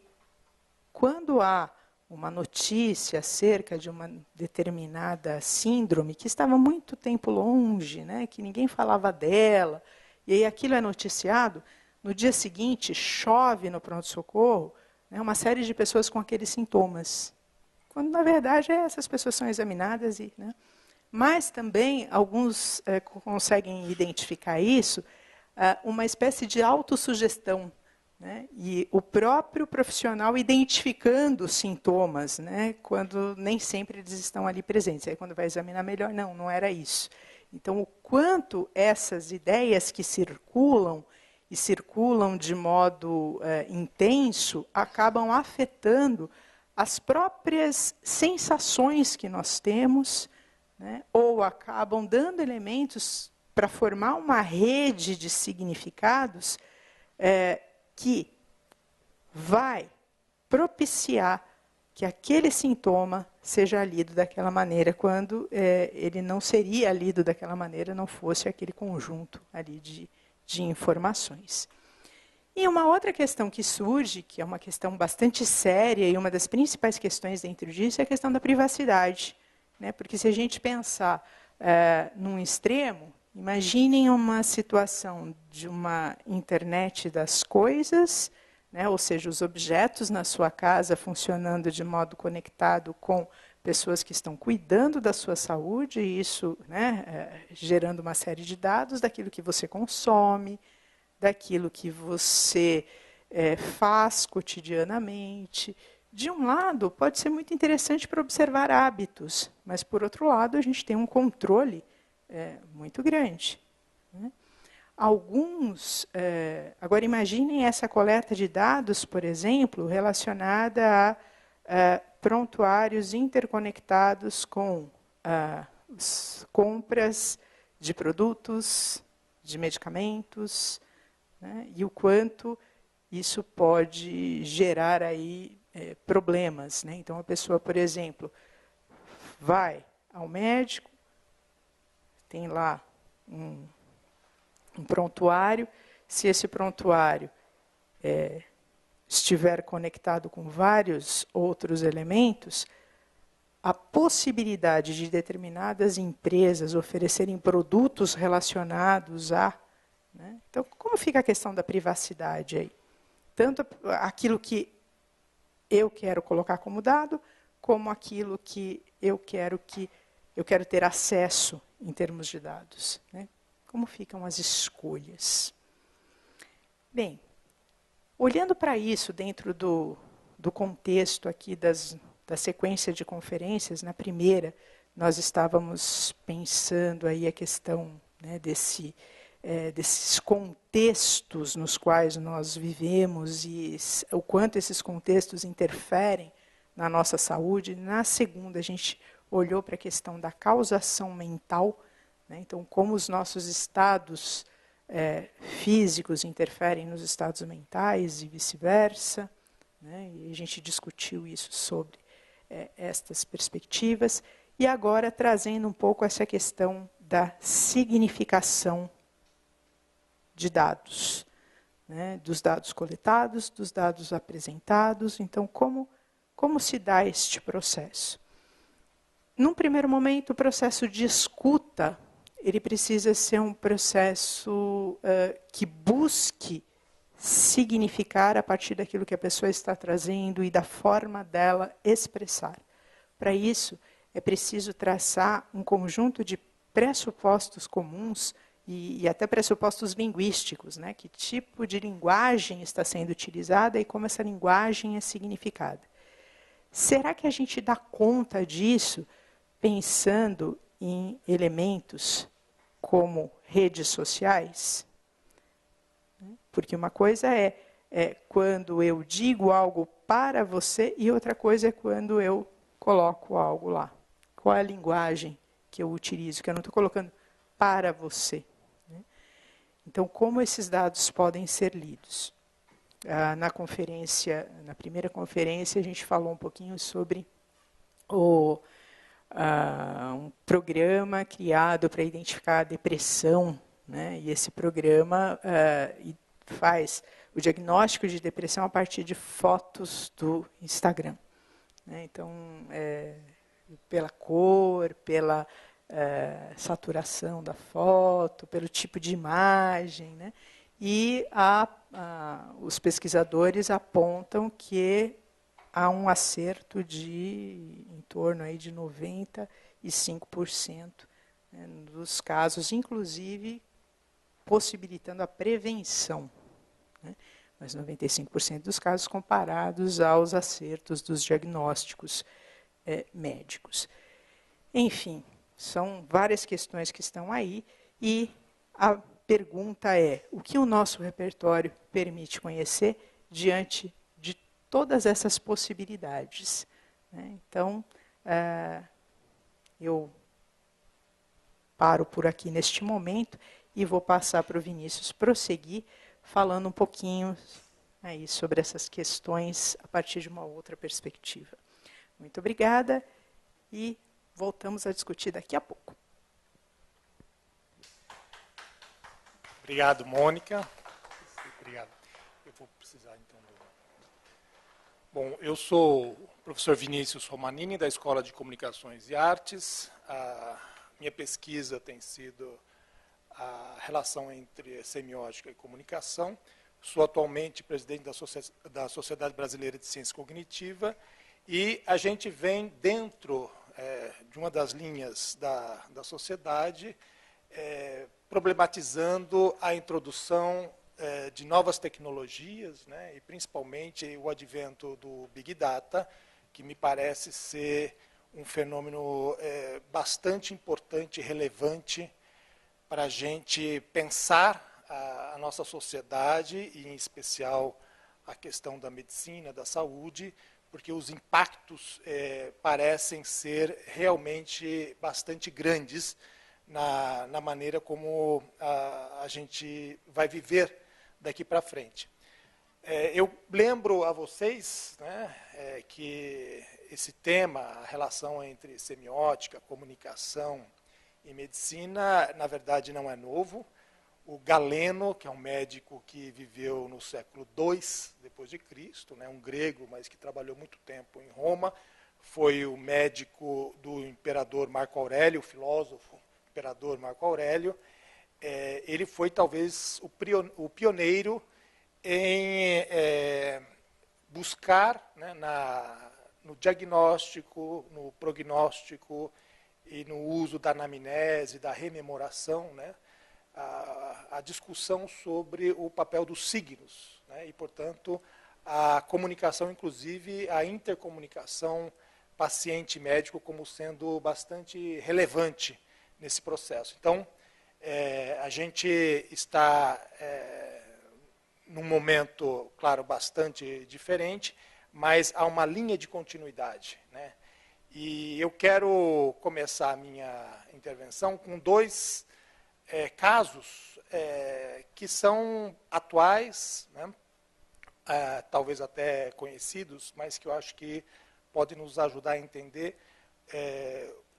quando há uma notícia acerca de uma determinada síndrome que estava muito tempo longe, né, que ninguém falava dela, e aí aquilo é noticiado, no dia seguinte chove no pronto-socorro, né, uma série de pessoas com aqueles sintomas. Quando, na verdade, essas pessoas são examinadas. Né, mas também alguns conseguem identificar isso, uma espécie de autossugestão. Né, e o próprio profissional identificando os sintomas, né, quando nem sempre eles estão ali presentes. Aí, quando vai examinar melhor, não era isso. Então, o quanto essas ideias que circulam, e circulam de modo intenso, acabam afetando as próprias sensações que nós temos, né, ou acabam dando elementos para formar uma rede de significados que vai propiciar que aquele sintoma seja lido daquela maneira, quando ele não seria lido daquela maneira, não fosse aquele conjunto ali de informações. E uma outra questão que surge, que é uma questão bastante séria e uma das principais questões dentro disso, é a questão da privacidade, né? Porque se a gente pensar num extremo, imaginem uma situação de uma internet das coisas, né? Ou seja, os objetos na sua casa funcionando de modo conectado com pessoas que estão cuidando da sua saúde, e isso, né, gerando uma série de dados daquilo que você consome, daquilo que você faz cotidianamente. De um lado, pode ser muito interessante para observar hábitos, mas, por outro lado, a gente tem um controle muito grande, né? Agora, imaginem essa coleta de dados, por exemplo, relacionada a prontuários interconectados com as compras de produtos, de medicamentos, né, e o quanto isso pode gerar aí problemas, né? Então, a pessoa, por exemplo, vai ao médico, tem lá um prontuário. Se esse prontuário estiver conectado com vários outros elementos, a possibilidade de determinadas empresas oferecerem produtos relacionados a... né? Então, como fica a questão da privacidade aí? Tanto aquilo que eu quero colocar como dado, como aquilo que eu quero ter acesso em termos de dados, né? Como ficam as escolhas? Bem, olhando para isso dentro do contexto aqui da sequência de conferências, na primeira nós estávamos pensando aí a questão, né, desses contextos nos quais nós vivemos e o quanto esses contextos interferem na nossa saúde. Na segunda, a gente olhou para a questão da causação mental, né? Então, como os nossos estados físicos interferem nos estados mentais e vice-versa, né? E a gente discutiu isso sobre estas perspectivas. E agora, trazendo um pouco essa questão da significação de dados, né? Dos dados coletados, dos dados apresentados. Então, como se dá este processo? Num primeiro momento, o processo de escuta, ele precisa ser um processo que busque significar a partir daquilo que a pessoa está trazendo e da forma dela expressar. Para isso, é preciso traçar um conjunto de pressupostos comuns e até pressupostos linguísticos, né? Que tipo de linguagem está sendo utilizada e como essa linguagem é significada. Será que a gente dá conta disso pensando em elementos como redes sociais? Porque uma coisa é quando eu digo algo para você e outra coisa é quando eu coloco algo lá. Qual é a linguagem que eu utilizo? Que eu não estou colocando para você, né? Então, como esses dados podem ser lidos? Na primeira conferência, a gente falou um pouquinho sobre um programa criado para identificar a depressão, né? E esse programa faz o diagnóstico de depressão a partir de fotos do Instagram, né? Então, pela cor, pela saturação da foto, pelo tipo de imagem, né? E os pesquisadores apontam que há um acerto em torno aí de 95%, né, dos casos, inclusive possibilitando a prevenção, né? Mas 95% dos casos comparados aos acertos dos diagnósticos médicos. Enfim, são várias questões que estão aí, e a pergunta é: o que o nosso repertório permite conhecer diante de todas essas possibilidades? Então, eu paro por aqui neste momento e vou passar para o Vinícius prosseguir, falando um pouquinho aí sobre essas questões a partir de uma outra perspectiva. Muito obrigada e voltamos a discutir daqui a pouco. Obrigado, Mônica. Obrigado. Eu vou precisar, então. Bom, eu sou o professor Vinícius Romanini, da Escola de Comunicações e Artes. A minha pesquisa tem sido a relação entre semiótica e comunicação. Sou atualmente presidente da Sociedade Brasileira de Ciência Cognitiva e a gente vem dentro de uma das linhas da sociedade problematizando a introdução de novas tecnologias, né, e principalmente o advento do Big Data, que me parece ser um fenômeno bastante importante e relevante para a gente pensar a nossa sociedade, e em especial a questão da medicina, da saúde, porque os impactos parecem ser realmente bastante grandes na maneira como a gente vai viver daqui para frente. Eu lembro a vocês, né, que esse tema, a relação entre semiótica, comunicação e medicina, na verdade não é novo. O Galeno, que é um médico que viveu no século II depois de Cristo, né, um grego, mas que trabalhou muito tempo em Roma, foi o médico do imperador Marco Aurélio, o filósofo imperador Marco Aurélio. Ele foi talvez o pioneiro em buscar, né, no diagnóstico, no prognóstico e no uso da anamnese, da rememoração, né, a discussão sobre o papel dos signos, né, e, portanto, a comunicação, inclusive a intercomunicação paciente-médico, como sendo bastante relevante nesse processo. Então, a gente está num momento, claro, bastante diferente, mas há uma linha de continuidade, né? E eu quero começar a minha intervenção com dois casos que são atuais, né? Talvez até conhecidos, mas que eu acho que podem nos ajudar a entender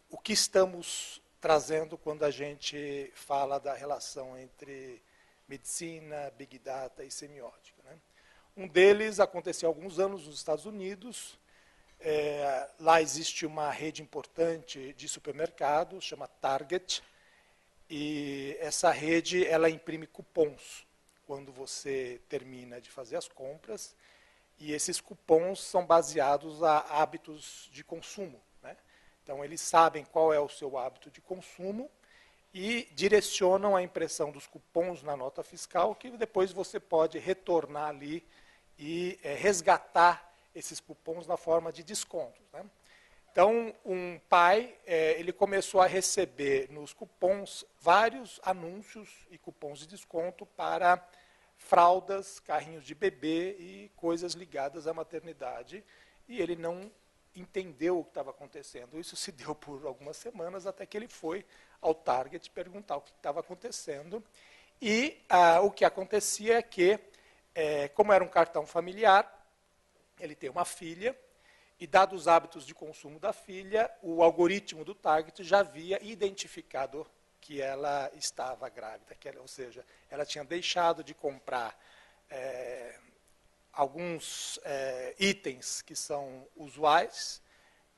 o que estamos trazendo quando a gente fala da relação entre medicina, Big Data e semiótica, né? Um deles aconteceu há alguns anos nos Estados Unidos. Lá existe uma rede importante de supermercados, chama Target, e essa rede ela imprime cupons quando você termina de fazer as compras, e esses cupons são baseados a hábitos de consumo, né? Então, eles sabem qual é o seu hábito de consumo e direcionam a impressão dos cupons na nota fiscal, que depois você pode retornar ali e resgatar esses cupons na forma de descontos, né? Então, um pai ele começou a receber nos cupons vários anúncios e cupons de desconto para fraldas, carrinhos de bebê e coisas ligadas à maternidade, e ele não entendeu o que estava acontecendo. Isso se deu por algumas semanas, até que ele foi ao Target perguntar o que estava acontecendo. E o que acontecia é que, como era um cartão familiar, ele tem uma filha, e dados os hábitos de consumo da filha, o algoritmo do Target já havia identificado que ela estava grávida, ou seja, ela tinha deixado de comprar alguns itens que são usuais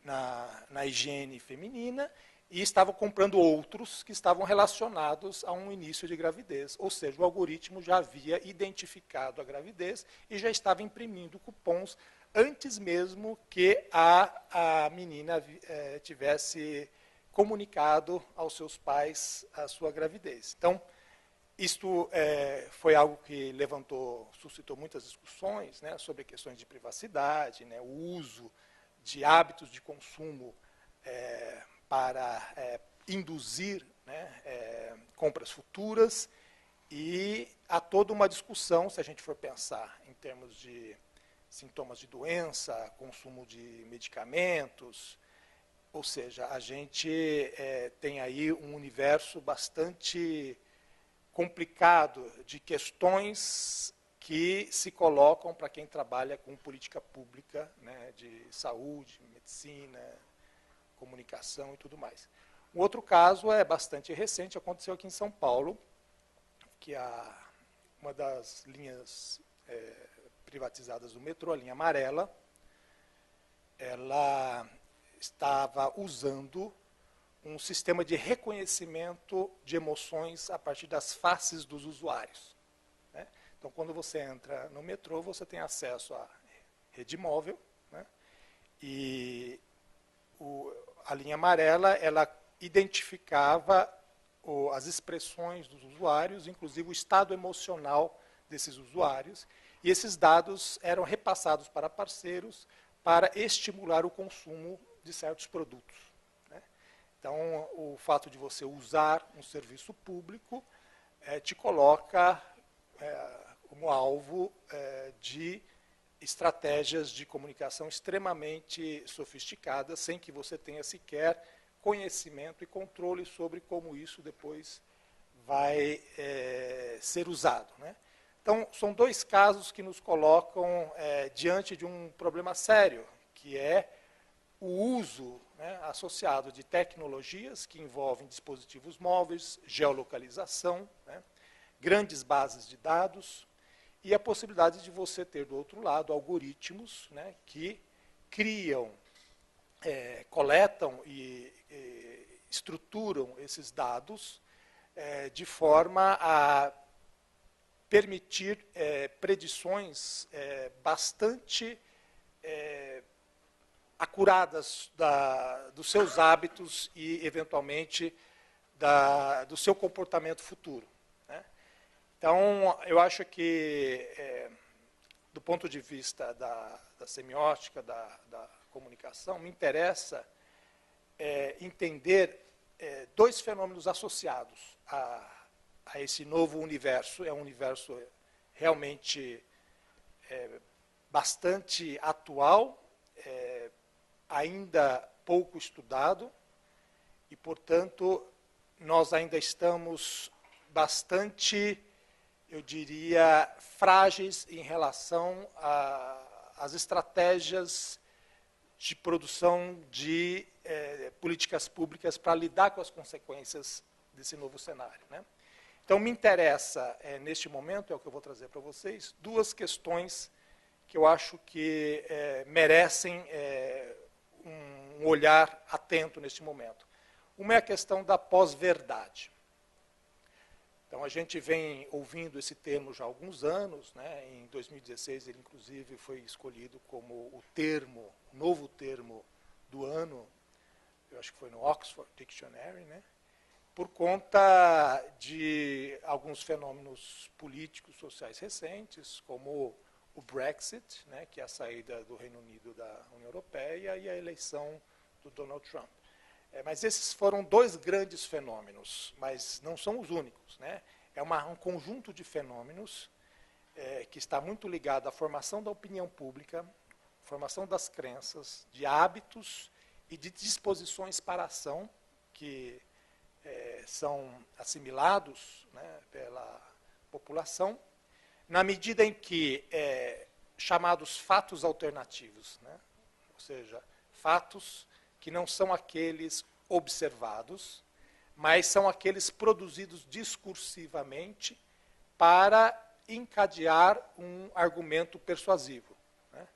na higiene feminina e estavam comprando outros que estavam relacionados a um início de gravidez. Ou seja, o algoritmo já havia identificado a gravidez e já estava imprimindo cupons antes mesmo que a menina tivesse comunicado aos seus pais a sua gravidez. Então, isto foi algo que suscitou muitas discussões, né, sobre questões de privacidade, né, o uso de hábitos de consumo para induzir, né, compras futuras, e há toda uma discussão, se a gente for pensar em termos de sintomas de doença, consumo de medicamentos, ou seja, a gente tem aí um universo bastante complicado de questões que se colocam para quem trabalha com política pública, né, de saúde, medicina, comunicação e tudo mais. Um outro caso é bastante recente, aconteceu aqui em São Paulo, que uma das linhas privatizadas do metrô, a linha amarela, ela estava usando um sistema de reconhecimento de emoções a partir das faces dos usuários, né? Então, quando você entra no metrô, você tem acesso à rede móvel, né? E a linha amarela, ela identificava as expressões dos usuários, inclusive o estado emocional desses usuários, e esses dados eram repassados para parceiros para estimular o consumo de certos produtos, né? Então, o fato de você usar um serviço público te coloca como alvo de estratégias de comunicação extremamente sofisticadas, sem que você tenha sequer conhecimento e controle sobre como isso depois vai ser usado, né? Então, são dois casos que nos colocam diante de um problema sério, que é o uso, né, associado de tecnologias que envolvem dispositivos móveis, geolocalização, né, grandes bases de dados, e a possibilidade de você ter, do outro lado, algoritmos, né, que criam, coletam e estruturam esses dados de forma a permitir predições bastante acuradas dos seus hábitos e, eventualmente, do seu comportamento futuro, né? Então, eu acho que, do ponto de vista da semiótica, da comunicação, me interessa entender dois fenômenos associados a esse novo universo. É um universo realmente bastante atual, ainda pouco estudado, e, portanto, nós ainda estamos bastante, eu diria, frágeis em relação às estratégias de produção de políticas públicas para lidar com as consequências desse novo cenário, né? Então, me interessa, neste momento, é o que eu vou trazer para vocês, duas questões que eu acho que merecem um olhar atento neste momento. Uma é a questão da pós-verdade. Então, a gente vem ouvindo esse termo já há alguns anos, né? Em 2016, ele, inclusive, foi escolhido como o novo termo do ano, eu acho que foi no Oxford Dictionary, né? Por conta de alguns fenômenos políticos, sociais recentes, como o Brexit, né, que é a saída do Reino Unido da União Europeia, e a eleição do Donald Trump. Mas esses foram dois grandes fenômenos, mas não são os únicos, né? É um conjunto de fenômenos que está muito ligado à formação da opinião pública, formação das crenças, de hábitos e de disposições para a ação que são assimilados, né, pela população, na medida em que chamados fatos alternativos, né, ou seja, fatos que não são aqueles observados, mas são aqueles produzidos discursivamente para encadear um argumento persuasivo, né?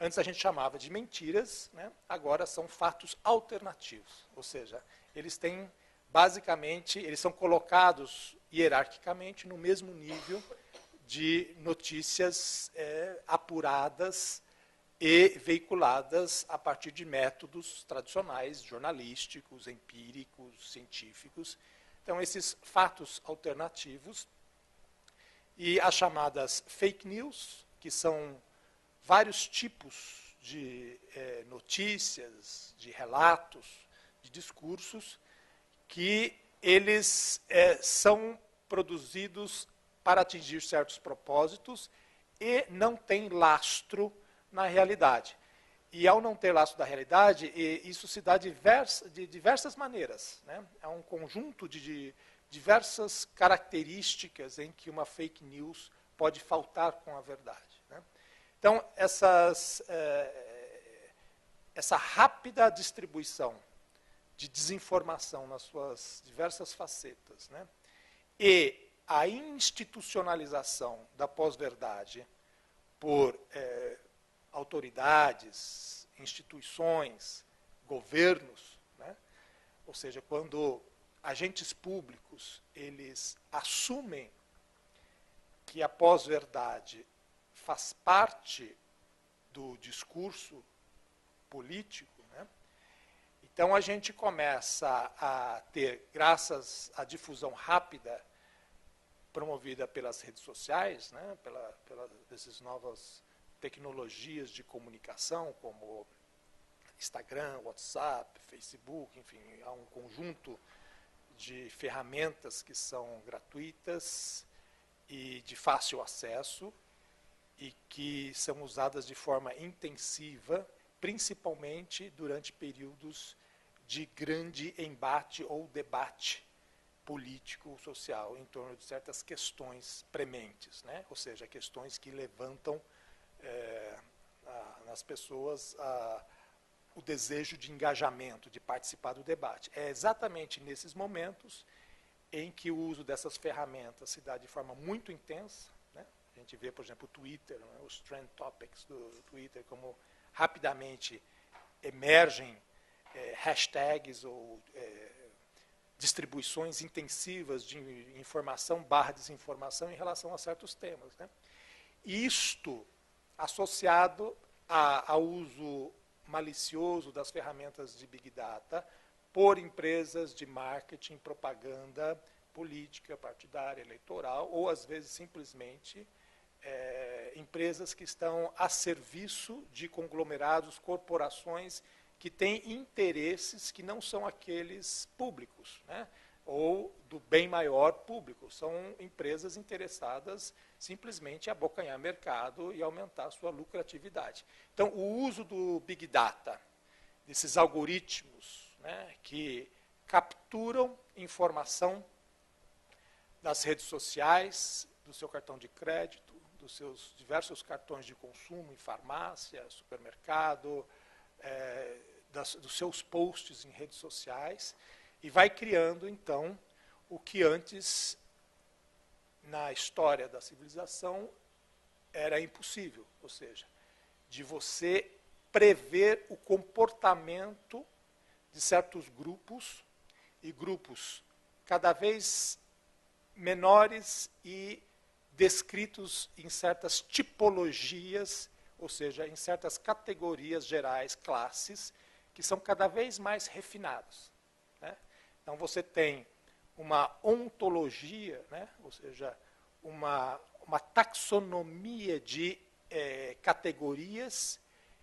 Antes a gente chamava de mentiras, né? Agora são fatos alternativos, ou seja, eles têm, basicamente, eles são colocados hierarquicamente no mesmo nível de notícias apuradas e veiculadas a partir de métodos tradicionais, jornalísticos, empíricos, científicos. Então, esses fatos alternativos e as chamadas fake news, que são vários tipos de notícias, de relatos, de discursos, que eles são produzidos para atingir certos propósitos e não têm lastro na realidade. E ao não ter lastro da realidade, isso se dá de diversas maneiras, né? É um conjunto de diversas características em que uma fake news pode faltar com a verdade, né? Então, essa rápida distribuição de desinformação nas suas diversas facetas, né? E a institucionalização da pós-verdade por autoridades, instituições, governos, né? Ou seja, quando agentes públicos eles assumem que a pós-verdade faz parte do discurso político, né? Então a gente começa a ter, graças à difusão rápida promovida pelas redes sociais, né? Essas novas tecnologias de comunicação, como Instagram, WhatsApp, Facebook, enfim, há um conjunto de ferramentas que são gratuitas e de fácil acesso e que são usadas de forma intensiva, principalmente durante períodos de grande embate ou debate político, social, em torno de certas questões prementes, né? Ou seja, questões que levantam nas pessoas o desejo de engajamento, de participar do debate. É exatamente nesses momentos em que o uso dessas ferramentas se dá de forma muito intensa, né? A gente vê, por exemplo, o Twitter, né? Os trend topics do Twitter, como rapidamente emergem hashtags ou distribuições intensivas de informação / desinformação em relação a certos temas, né? Isto associado ao uso malicioso das ferramentas de Big Data por empresas de marketing, propaganda, política, partidária, eleitoral, ou às vezes simplesmente empresas que estão a serviço de conglomerados, corporações que têm interesses que não são aqueles públicos, né? Ou do bem maior público. São empresas interessadas simplesmente em abocanhar mercado e aumentar a sua lucratividade. Então, o uso do Big Data, desses algoritmos, né, que capturam informação das redes sociais, do seu cartão de crédito, dos seus diversos cartões de consumo em farmácia, supermercado, dos seus posts em redes sociais, e vai criando, então, o que antes, na história da civilização, era impossível, ou seja, de você prever o comportamento de certos grupos, e grupos cada vez menores e descritos em certas tipologias, ou seja, em certas categorias gerais, classes, que são cada vez mais refinados, né? Então você tem uma ontologia, né? Ou seja, uma taxonomia de categorias,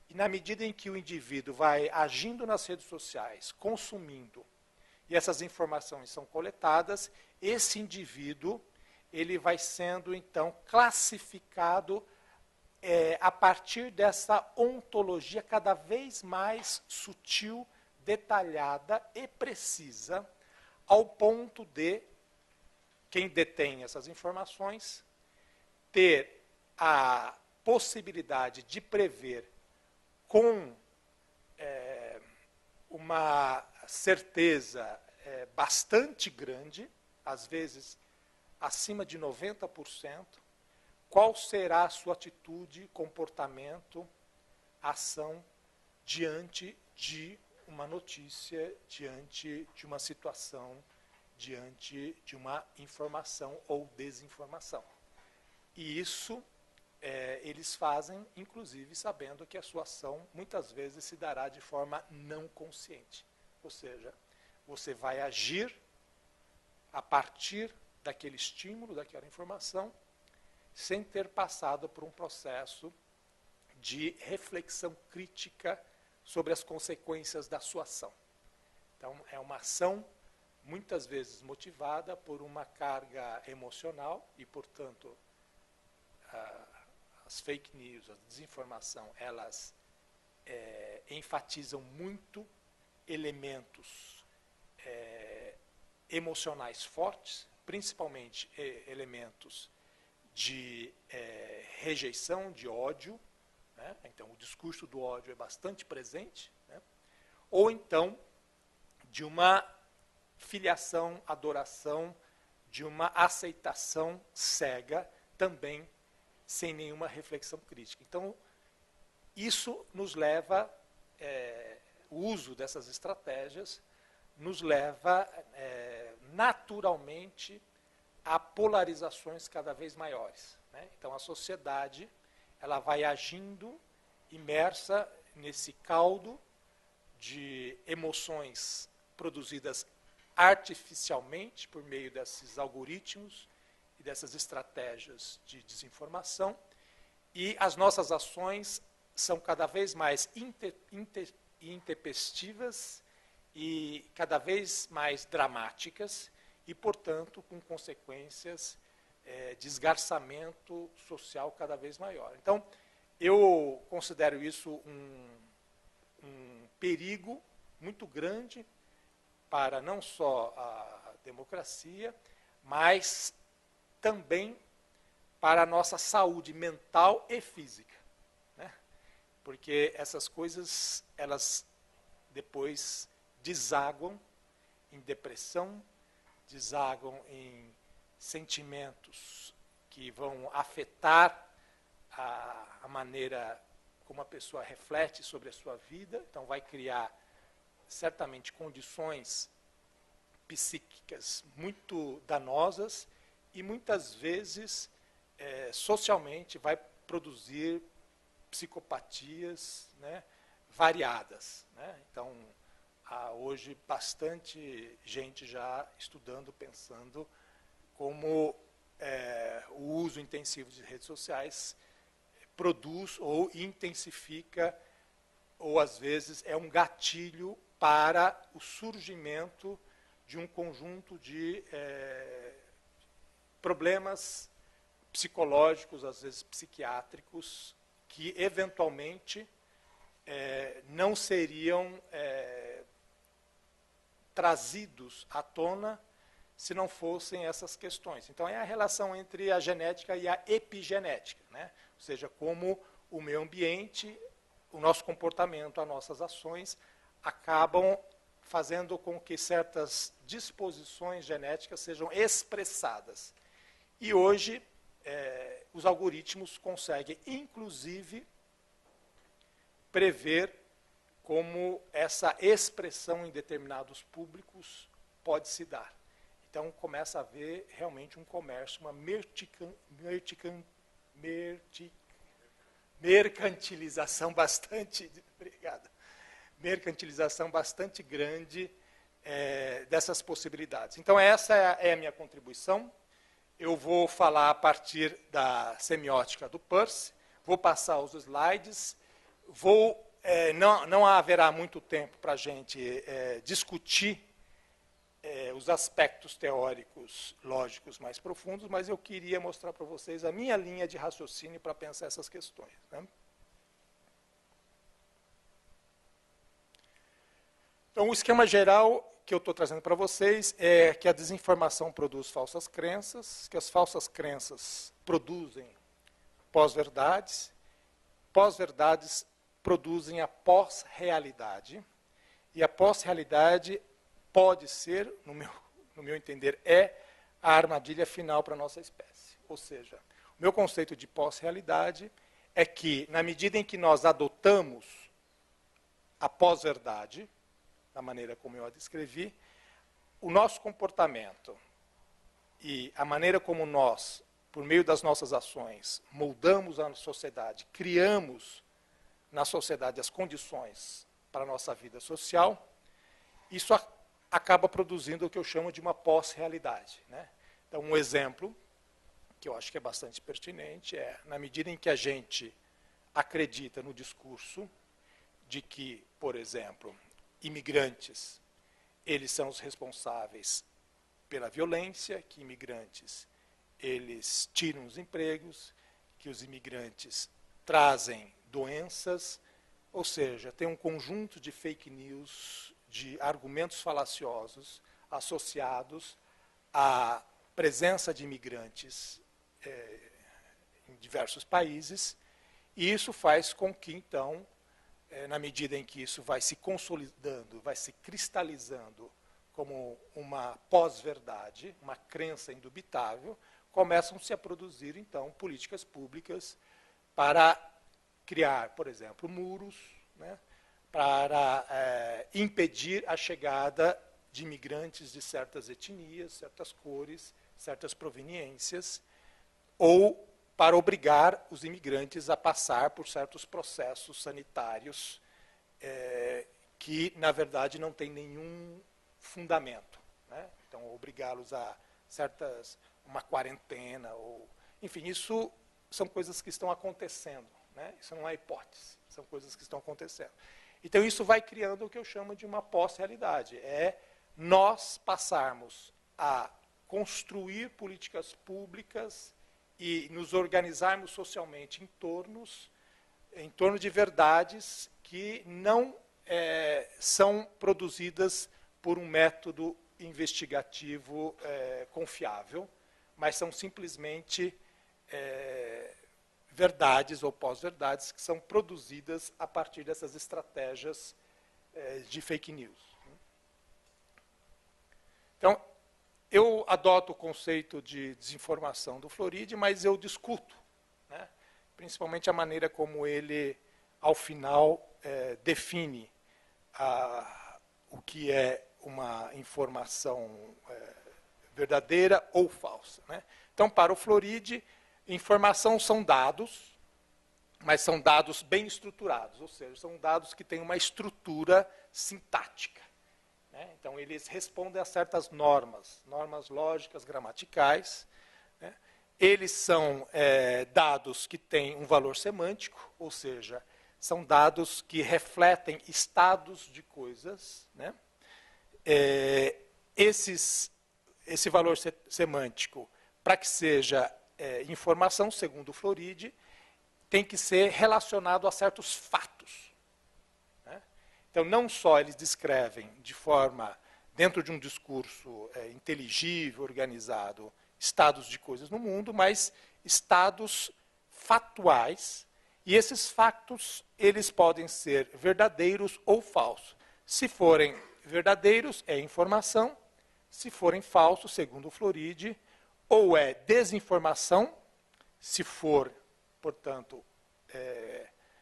e na medida em que o indivíduo vai agindo nas redes sociais, consumindo, e essas informações são coletadas, esse indivíduo ele vai sendo, então, classificado a partir dessa ontologia cada vez mais sutil, detalhada e precisa, ao ponto de quem detém essas informações ter a possibilidade de prever com uma certeza bastante grande, às vezes acima de 90%, qual será a sua atitude, comportamento, ação diante de uma notícia, diante de uma situação, diante de uma informação ou desinformação. E isso eles fazem, inclusive, sabendo que a sua ação muitas vezes se dará de forma não consciente. Ou seja, você vai agir a partir daquele estímulo, daquela informação, sem ter passado por um processo de reflexão crítica sobre as consequências da sua ação. Então, é uma ação muitas vezes motivada por uma carga emocional e, portanto, as fake news, a desinformação, elas enfatizam muito elementos emocionais fortes, principalmente elementos de rejeição, de ódio, né? Então o discurso do ódio é bastante presente, né? Ou então de uma filiação, adoração, de uma aceitação cega, também sem nenhuma reflexão crítica. Então, isso nos leva, o uso dessas estratégias, nos leva naturalmente a polarizações cada vez maiores, né? Então, a sociedade ela vai agindo imersa nesse caldo de emoções produzidas artificialmente por meio desses algoritmos e dessas estratégias de desinformação, e as nossas ações são cada vez mais intempestivas e cada vez mais dramáticas e, portanto, com consequências de esgarçamento social cada vez maior. Então, eu considero isso um perigo muito grande para não só a democracia, mas também para a nossa saúde mental e física, né? Porque essas coisas, elas depois desaguam em depressão, desaguam em sentimentos que vão afetar a maneira como a pessoa reflete sobre a sua vida, então vai criar certamente condições psíquicas muito danosas e muitas vezes socialmente vai produzir psicopatias, né, variadas, né? Então, há hoje bastante gente já estudando, pensando como o uso intensivo de redes sociais produz ou intensifica, ou às vezes é um gatilho para o surgimento de um conjunto de problemas psicológicos, às vezes psiquiátricos, que eventualmente não seriam trazidos à tona se não fossem essas questões. Então, é a relação entre a genética e a epigenética, né? Ou seja, como o meio ambiente, o nosso comportamento, as nossas ações acabam fazendo com que certas disposições genéticas sejam expressadas. E hoje, os algoritmos conseguem, inclusive, prever como essa expressão em determinados públicos pode se dar. Então, começa a haver realmente um comércio, uma mercantilização bastante... Obrigado. Mercantilização bastante grande dessas possibilidades. Então, essa é a minha contribuição. Eu vou falar a partir da semiótica do Peirce, vou passar os slides, não haverá muito tempo para a gente discutir os aspectos teóricos, lógicos mais profundos, mas eu queria mostrar para vocês a minha linha de raciocínio para pensar essas questões, né? Então, o esquema geral que eu estou trazendo para vocês é que a desinformação produz falsas crenças, que as falsas crenças produzem pós-verdades, pós-verdades produzem a pós-realidade, e a pós-realidade pode ser, no meu entender, a armadilha final para a nossa espécie. Ou seja, o meu conceito de pós-realidade é que, na medida em que nós adotamos a pós-verdade, da maneira como eu a descrevi, o nosso comportamento e a maneira como nós, por meio das nossas ações, moldamos a sociedade, criamos na sociedade as condições para a nossa vida social, isso acaba produzindo o que eu chamo de uma pós-realidade, né? Então, um exemplo, que eu acho que é bastante pertinente, na medida em que a gente acredita no discurso de que, por exemplo, imigrantes, eles são os responsáveis pela violência, que imigrantes eles tiram os empregos, que os imigrantes trazem doenças, ou seja, tem um conjunto de fake news, de argumentos falaciosos associados à presença de imigrantes em diversos países, e isso faz com que, então, na medida em que isso vai se consolidando, vai se cristalizando como uma pós-verdade, uma crença indubitável, começam-se a produzir, então, políticas públicas para criar, por exemplo, muros, né, para impedir a chegada de imigrantes de certas etnias, certas cores, certas proveniências, ou para obrigar os imigrantes a passar por certos processos sanitários que, na verdade, não têm nenhum fundamento, né? Então, obrigá-los a uma quarentena, ou, enfim, isso são coisas que estão acontecendo, né? Isso não é hipótese, são coisas que estão acontecendo. Então, isso vai criando o que eu chamo de uma pós-realidade, nós passarmos a construir políticas públicas e nos organizarmos socialmente em torno de verdades que não são produzidas por um método investigativo confiável, mas são simplesmente verdades ou pós-verdades que são produzidas a partir dessas estratégias de fake news. Então, eu adoto o conceito de desinformação do Floridi, mas eu discuto, né, principalmente a maneira como ele, ao final, define o que é uma informação verdadeira ou falsa, né? Então, para o Floridi, informação são dados, mas são dados bem estruturados, ou seja, são dados que têm uma estrutura sintática. Então, eles respondem a certas normas lógicas, gramaticais, né? Eles são dados que têm um valor semântico, ou seja, são dados que refletem estados de coisas, né? Esse valor semântico, para que seja informação, segundo o Floridi, tem que ser relacionado a certos fatos. Então, não só eles descrevem de forma, dentro de um discurso inteligível, organizado, estados de coisas no mundo, mas estados fatuais, e esses fatos eles podem ser verdadeiros ou falsos. Se forem verdadeiros, é informação; se forem falsos, segundo o Floridi, ou é desinformação, se for, portanto,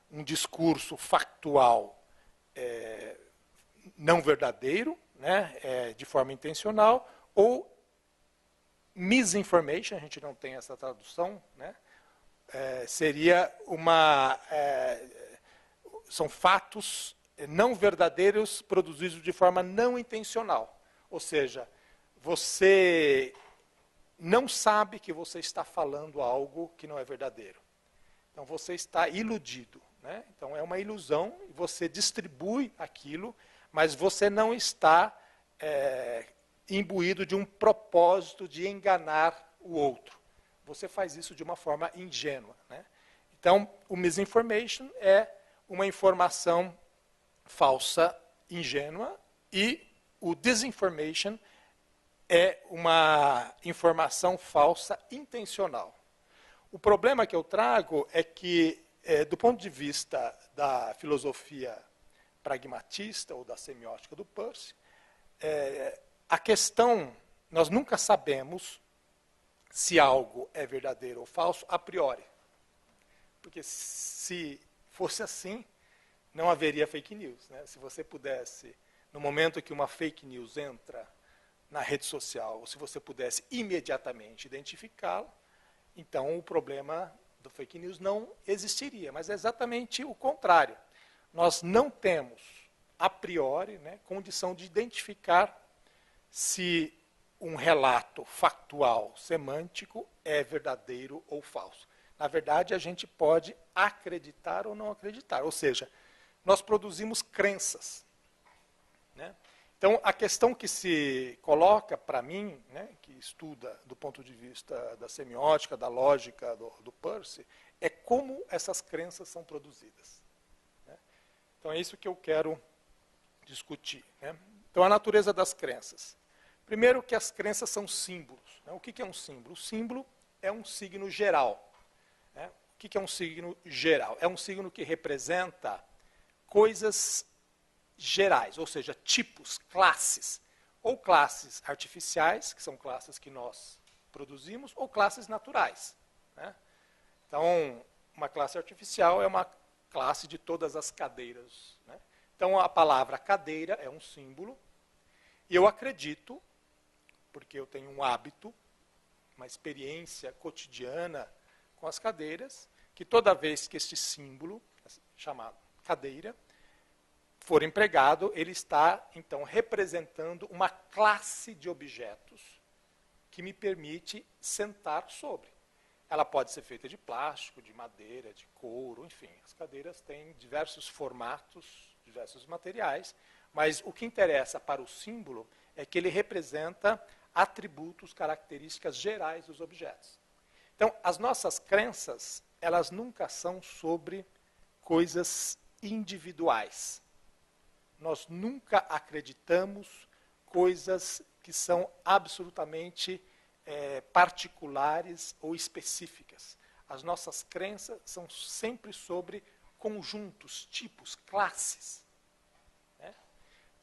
um discurso factual não verdadeiro, né, de forma intencional, ou misinformation, a gente não tem essa tradução, né, seria são fatos não verdadeiros produzidos de forma não intencional. Ou seja, você não sabe que você está falando algo que não é verdadeiro. Então, você está iludido. Né? Então, é uma ilusão, você distribui aquilo, mas você não está imbuído de um propósito de enganar o outro. Você faz isso de uma forma ingênua. Né? Então, o misinformation é uma informação falsa, ingênua, e o disinformation é uma informação falsa, intencional. O problema que eu trago é que, do ponto de vista da filosofia pragmatista ou da semiótica do Peirce, a questão, nós nunca sabemos se algo é verdadeiro ou falso a priori. Porque se fosse assim, não haveria fake news. Né? Se você pudesse, no momento que uma fake news entra na rede social, ou se você pudesse imediatamente identificá-la, então o problema do fake news não existiria. Mas é exatamente o contrário. Nós não temos, a priori, né, condição de identificar se um relato factual, semântico, é verdadeiro ou falso. Na verdade, a gente pode acreditar ou não acreditar. Ou seja, nós produzimos crenças. Né? Então, Então, a questão que se coloca para mim, né, que estuda do ponto de vista da semiótica, da lógica do Peirce, é como essas crenças são produzidas. Né? Então, é isso que eu quero discutir. Né? Então, a natureza das crenças. Primeiro que as crenças são símbolos. Né? O que é um símbolo? O símbolo é um signo geral. Né? O que é um signo geral? É um signo que representa coisas gerais, ou seja, tipos, classes. Ou classes artificiais, que são classes que nós produzimos, ou classes naturais. Né? Então, uma classe artificial é uma classe de todas as cadeiras. Né? Então, a palavra cadeira é um símbolo. E eu acredito, porque eu tenho um hábito, uma experiência cotidiana com as cadeiras, que toda vez que este símbolo, chamado cadeira, for empregado, ele está, então, representando uma classe de objetos que me permite sentar sobre. Ela pode ser feita de plástico, de madeira, de couro, enfim. As cadeiras têm diversos formatos, diversos materiais, mas o que interessa para o símbolo é que ele representa atributos, características gerais dos objetos. Então, as nossas crenças, elas nunca são sobre coisas individuais. Nós nunca acreditamos coisas que são absolutamente particulares ou específicas. As nossas crenças são sempre sobre conjuntos, tipos, classes. Né?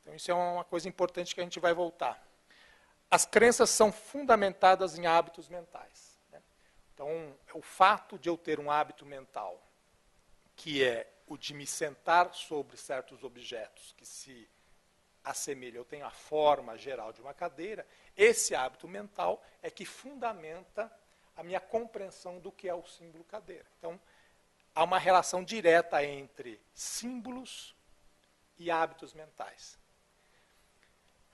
Então, isso é uma coisa importante que a gente vai voltar. As crenças são fundamentadas em hábitos mentais. Né? Então, o fato de eu ter um hábito mental, que é o de me sentar sobre certos objetos que se assemelham, eu tenho a forma geral de uma cadeira, esse hábito mental é que fundamenta a minha compreensão do que é o símbolo cadeira. Então, há uma relação direta entre símbolos e hábitos mentais.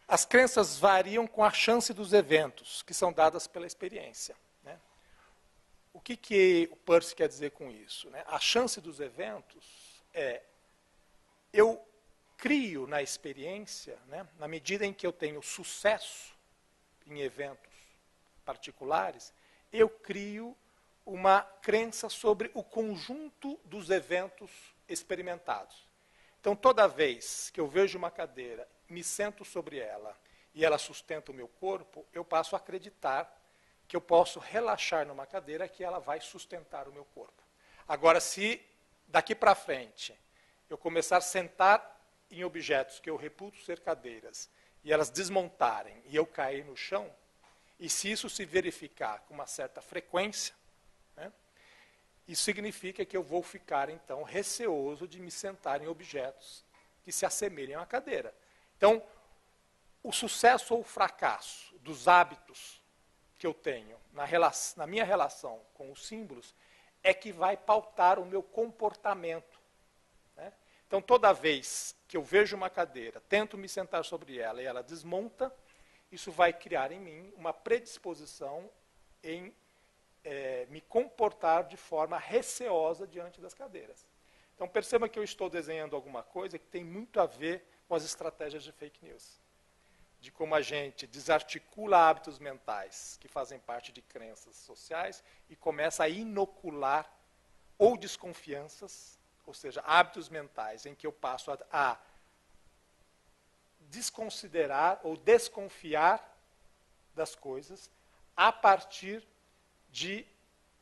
As crenças variam com a chance dos eventos, que são dadas pela experiência. Né? O que o Peirce quer dizer com isso? Né? A chance dos eventos eu crio na experiência, né, na medida em que eu tenho sucesso em eventos particulares, eu crio uma crença sobre o conjunto dos eventos experimentados. Então, toda vez que eu vejo uma cadeira, me sento sobre ela e ela sustenta o meu corpo, eu passo a acreditar que eu posso relaxar numa cadeira que ela vai sustentar o meu corpo. Agora, se daqui para frente eu começar a sentar em objetos que eu reputo ser cadeiras e elas desmontarem e eu cair no chão, e se isso se verificar com uma certa frequência, né, isso significa que eu vou ficar, então, receoso de me sentar em objetos que se assemelhem à cadeira. Então, o sucesso ou o fracasso dos hábitos que eu tenho na minha relação com os símbolos é que vai pautar o meu comportamento. Né? Então, toda vez que eu vejo uma cadeira, tento me sentar sobre ela e ela desmonta, isso vai criar em mim uma predisposição em me comportar de forma receosa diante das cadeiras. Então, perceba que eu estou desenhando alguma coisa que tem muito a ver com as estratégias de fake news. De como a gente desarticula hábitos mentais que fazem parte de crenças sociais e começa a inocular ou desconfianças, ou seja, hábitos mentais em que eu passo a desconsiderar ou desconfiar das coisas a partir de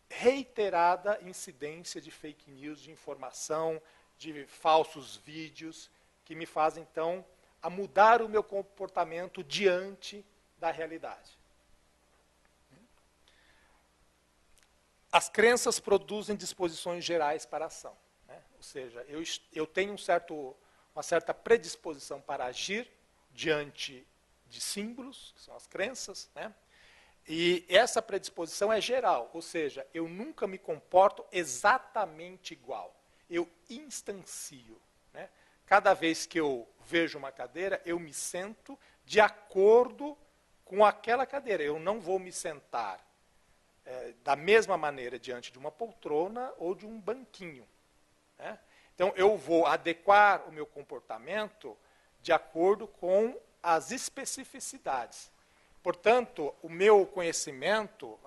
reiterada incidência de fake news, de informação, de falsos vídeos, que me fazem, então, a mudar o meu comportamento diante da realidade. As crenças produzem disposições gerais para a ação. Né? Ou seja, eu tenho uma certa predisposição para agir diante de símbolos, que são as crenças, né? E essa predisposição é geral, ou seja, eu nunca me comporto exatamente igual. Eu instancio. Né? Cada vez que eu vejo uma cadeira, eu me sento de acordo com aquela cadeira. Eu não vou me sentar da mesma maneira diante de uma poltrona ou de um banquinho. Né? Então, eu vou adequar o meu comportamento de acordo com as especificidades. Portanto, o meu conhecimento,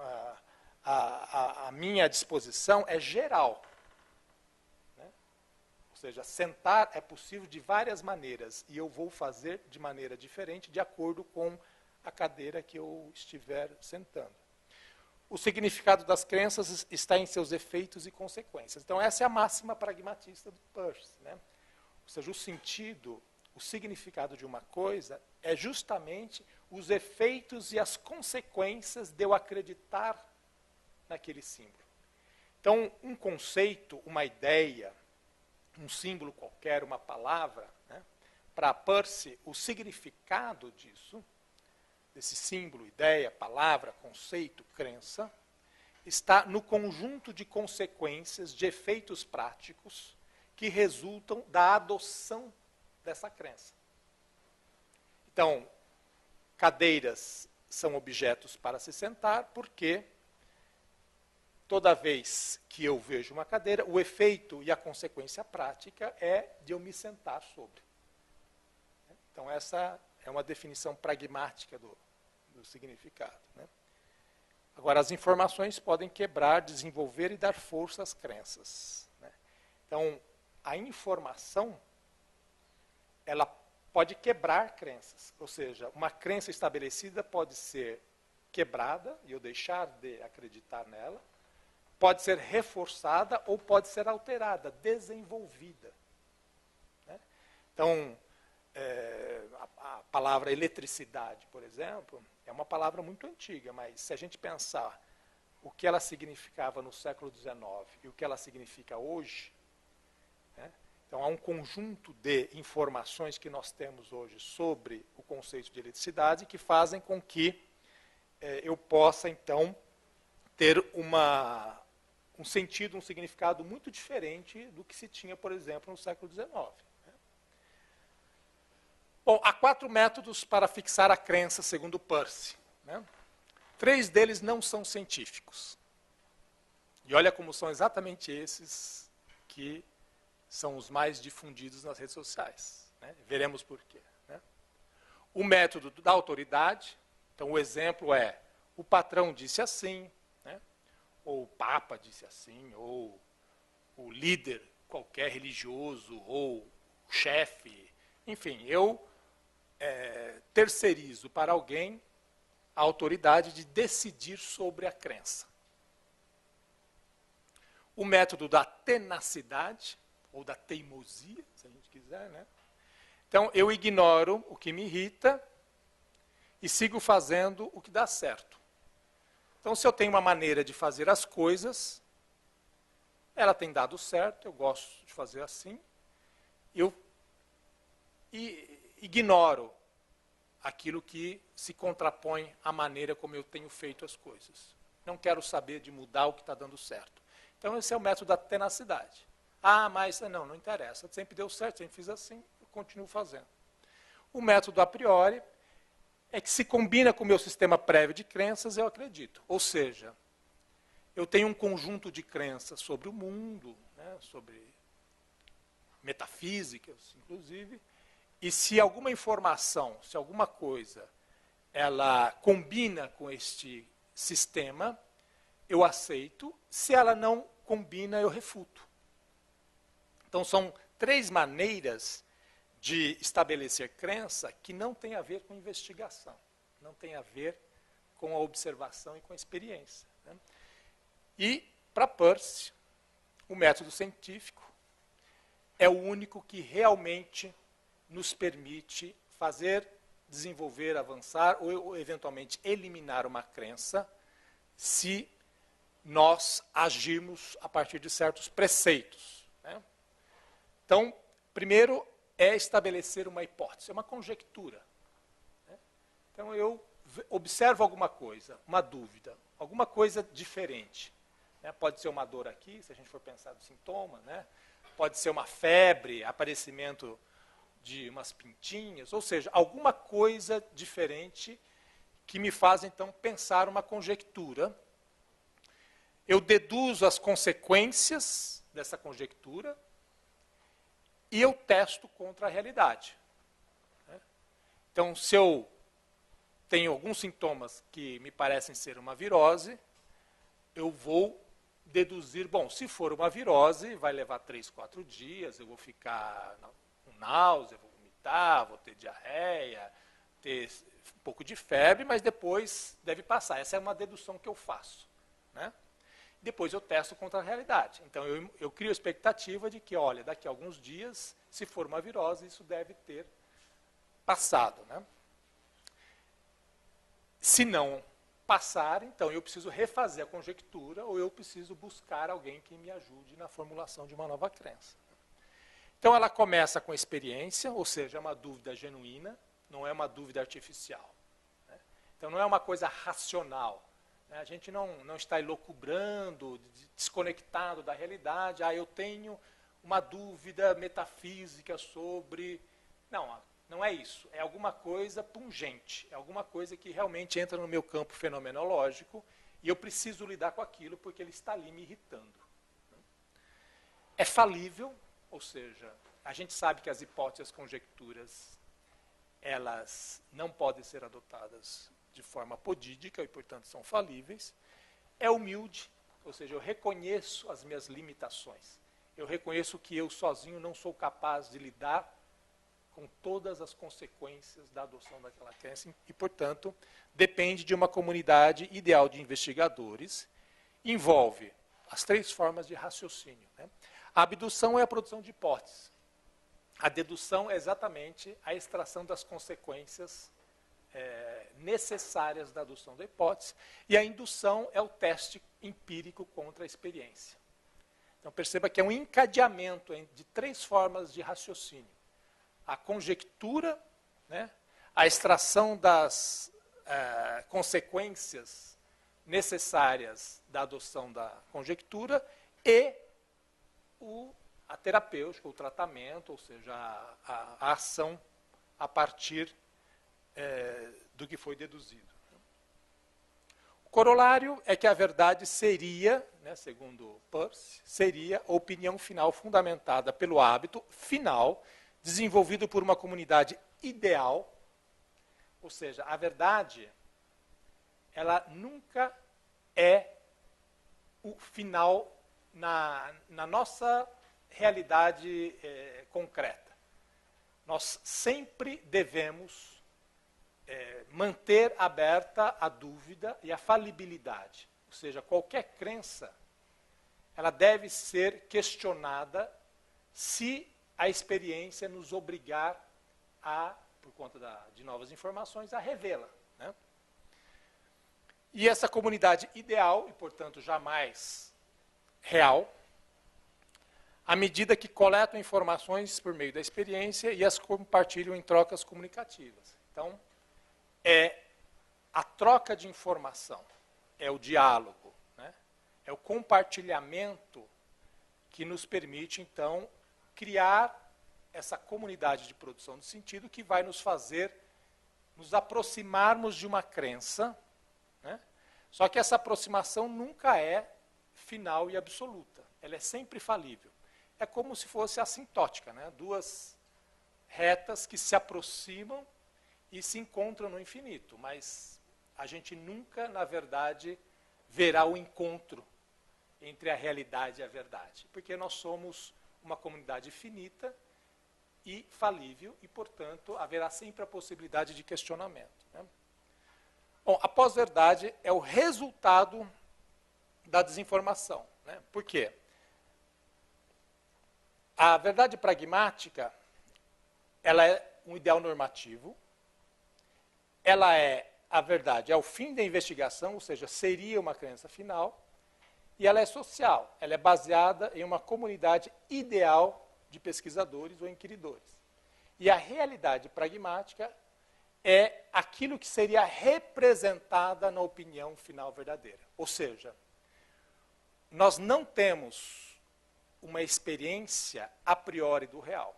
a minha disposição é geral. Né? Ou seja, sentar é possível de várias maneiras, e eu vou fazer de maneira diferente, de acordo com a cadeira que eu estiver sentando. O significado das crenças está em seus efeitos e consequências. Então, essa é a máxima pragmatista do Peirce. Né? Ou seja, o sentido, o significado de uma coisa é justamente os efeitos e as consequências de eu acreditar naquele símbolo. Então, um conceito, uma ideia, um símbolo qualquer, uma palavra, né? Para Peirce, o significado disso, desse símbolo, ideia, palavra, conceito, crença, está no conjunto de consequências, de efeitos práticos que resultam da adoção dessa crença. Então, cadeiras são objetos para se sentar, porque toda vez que eu vejo uma cadeira, o efeito e a consequência prática é de eu me sentar sobre. Então, essa é uma definição pragmática do significado. Né? Agora, as informações podem quebrar, desenvolver e dar força às crenças. Né? Então, a informação, ela pode quebrar crenças. Ou seja, uma crença estabelecida pode ser quebrada e eu deixar de acreditar nela, pode ser reforçada ou pode ser alterada, desenvolvida. Né? Então, a palavra eletricidade, por exemplo, é uma palavra muito antiga, mas se a gente pensar o que ela significava no século XIX e o que ela significa hoje, né? Então há um conjunto de informações que nós temos hoje sobre o conceito de eletricidade que fazem com que eu possa, então, ter um sentido, um significado muito diferente do que se tinha, por exemplo, no século XIX. Bom, há 4 métodos para fixar a crença, segundo Peirce. Né? 3 deles não são científicos. E olha como são exatamente esses que são os mais difundidos nas redes sociais. Né? Veremos por quê. Né? O método da autoridade. Então, o exemplo é, o patrão disse assim, né? Ou o papa disse assim, ou o líder qualquer religioso, ou o chefe. Enfim, eu terceirizo para alguém a autoridade de decidir sobre a crença. O método da tenacidade, ou da teimosia, se a gente quiser, né? Então, eu ignoro o que me irrita e sigo fazendo o que dá certo. Então, se eu tenho uma maneira de fazer as coisas, ela tem dado certo, eu gosto de fazer assim, eu ignoro aquilo que se contrapõe à maneira como eu tenho feito as coisas. Não quero saber de mudar o que está dando certo. Então, esse é o método da tenacidade. Ah, mas não interessa. Sempre deu certo, sempre fiz assim, eu continuo fazendo. O método a priori é que se combina com o meu sistema prévio de crenças, eu acredito. Ou seja, eu tenho um conjunto de crenças sobre o mundo, né, sobre metafísicas, inclusive, e se alguma informação, se alguma coisa, ela combina com este sistema, eu aceito. Se ela não combina, eu refuto. Então, são 3 maneiras de estabelecer crença que não tem a ver com investigação, não tem a ver com a observação e com a experiência. Né? E, para Peirce, o método científico é o único que realmente nos permite fazer, desenvolver, avançar ou, eventualmente, eliminar uma crença se nós agirmos a partir de certos preceitos. Né? Então, primeiro é estabelecer uma hipótese, uma conjectura. Né? Então, eu observo alguma coisa, uma dúvida, alguma coisa diferente. Né? Pode ser uma dor aqui, se a gente for pensar no sintoma, né? Pode ser uma febre, aparecimento de umas pintinhas, ou seja, alguma coisa diferente que me faz, então, pensar uma conjectura. Eu deduzo as consequências dessa conjectura e eu testo contra a realidade. Então, se eu tenho alguns sintomas que me parecem ser uma virose, eu vou deduzir, bom, se for uma virose, vai levar 3, 4 dias, eu vou ficar com náusea, vou vomitar, vou ter diarreia, ter um pouco de febre, mas depois deve passar. Essa é uma dedução que eu faço, né? Depois eu testo contra a realidade. Então, eu crio a expectativa de que, olha, daqui a alguns dias, se for uma virose, isso deve ter passado, né? Se não passar, então eu preciso refazer a conjectura ou eu preciso buscar alguém que me ajude na formulação de uma nova crença. Então, ela começa com experiência, ou seja, é uma dúvida genuína, não é uma dúvida artificial, né? Então, não é uma coisa racional. A gente não está elucubrando, desconectado da realidade. Eu tenho uma dúvida metafísica sobre... Não é isso. É alguma coisa pungente. É alguma coisa que realmente entra no meu campo fenomenológico e eu preciso lidar com aquilo porque ele está ali me irritando. É falível, ou seja, a gente sabe que as hipóteses, as conjecturas, elas não podem ser adotadas de forma apodídica e, portanto, são falíveis. É humilde, ou seja, eu reconheço as minhas limitações. Eu reconheço que eu sozinho não sou capaz de lidar com todas as consequências da adoção daquela crença e, portanto, depende de uma comunidade ideal de investigadores. Envolve as 3 formas de raciocínio, né? A abdução é a produção de hipóteses. A dedução é exatamente a extração das consequências necessárias da adoção da hipótese, e a indução é o teste empírico contra a experiência. Então, perceba que é um encadeamento de 3 formas de raciocínio. A conjectura, né, a extração das consequências necessárias da adoção da conjectura e a terapêutica, o tratamento, ou seja, a ação a partir do que foi deduzido. O corolário é que a verdade seria, né, segundo Peirce, seria a opinião final fundamentada pelo hábito final, desenvolvido por uma comunidade ideal, ou seja, a verdade, ela nunca é o final na nossa realidade concreta. Nós sempre devemos manter aberta a dúvida e a falibilidade. Ou seja, qualquer crença, ela deve ser questionada se a experiência nos obrigar a, por conta de novas informações, a revê-la, né? E essa comunidade ideal, e portanto jamais real, à medida que coletam informações por meio da experiência e as compartilham em trocas comunicativas. Então, é a troca de informação, é o diálogo, né? É o compartilhamento que nos permite, então, criar essa comunidade de produção de sentido que vai nos fazer nos aproximarmos de uma crença, né? Só que essa aproximação nunca é final e absoluta. Ela é sempre falível. É como se fosse assintótica, né? 2 retas que se aproximam e se encontram no infinito, mas a gente nunca, na verdade, verá o encontro entre a realidade e a verdade, porque nós somos uma comunidade finita e falível, e, portanto, haverá sempre a possibilidade de questionamento, né? Bom, a pós-verdade é o resultado da desinformação, né? Por quê? A verdade pragmática, ela é um ideal normativo, ela é a verdade, é o fim da investigação, ou seja, seria uma crença final, e ela é social, ela é baseada em uma comunidade ideal de pesquisadores ou inquiridores. E a realidade pragmática é aquilo que seria representada na opinião final verdadeira. Ou seja, nós não temos uma experiência a priori do real.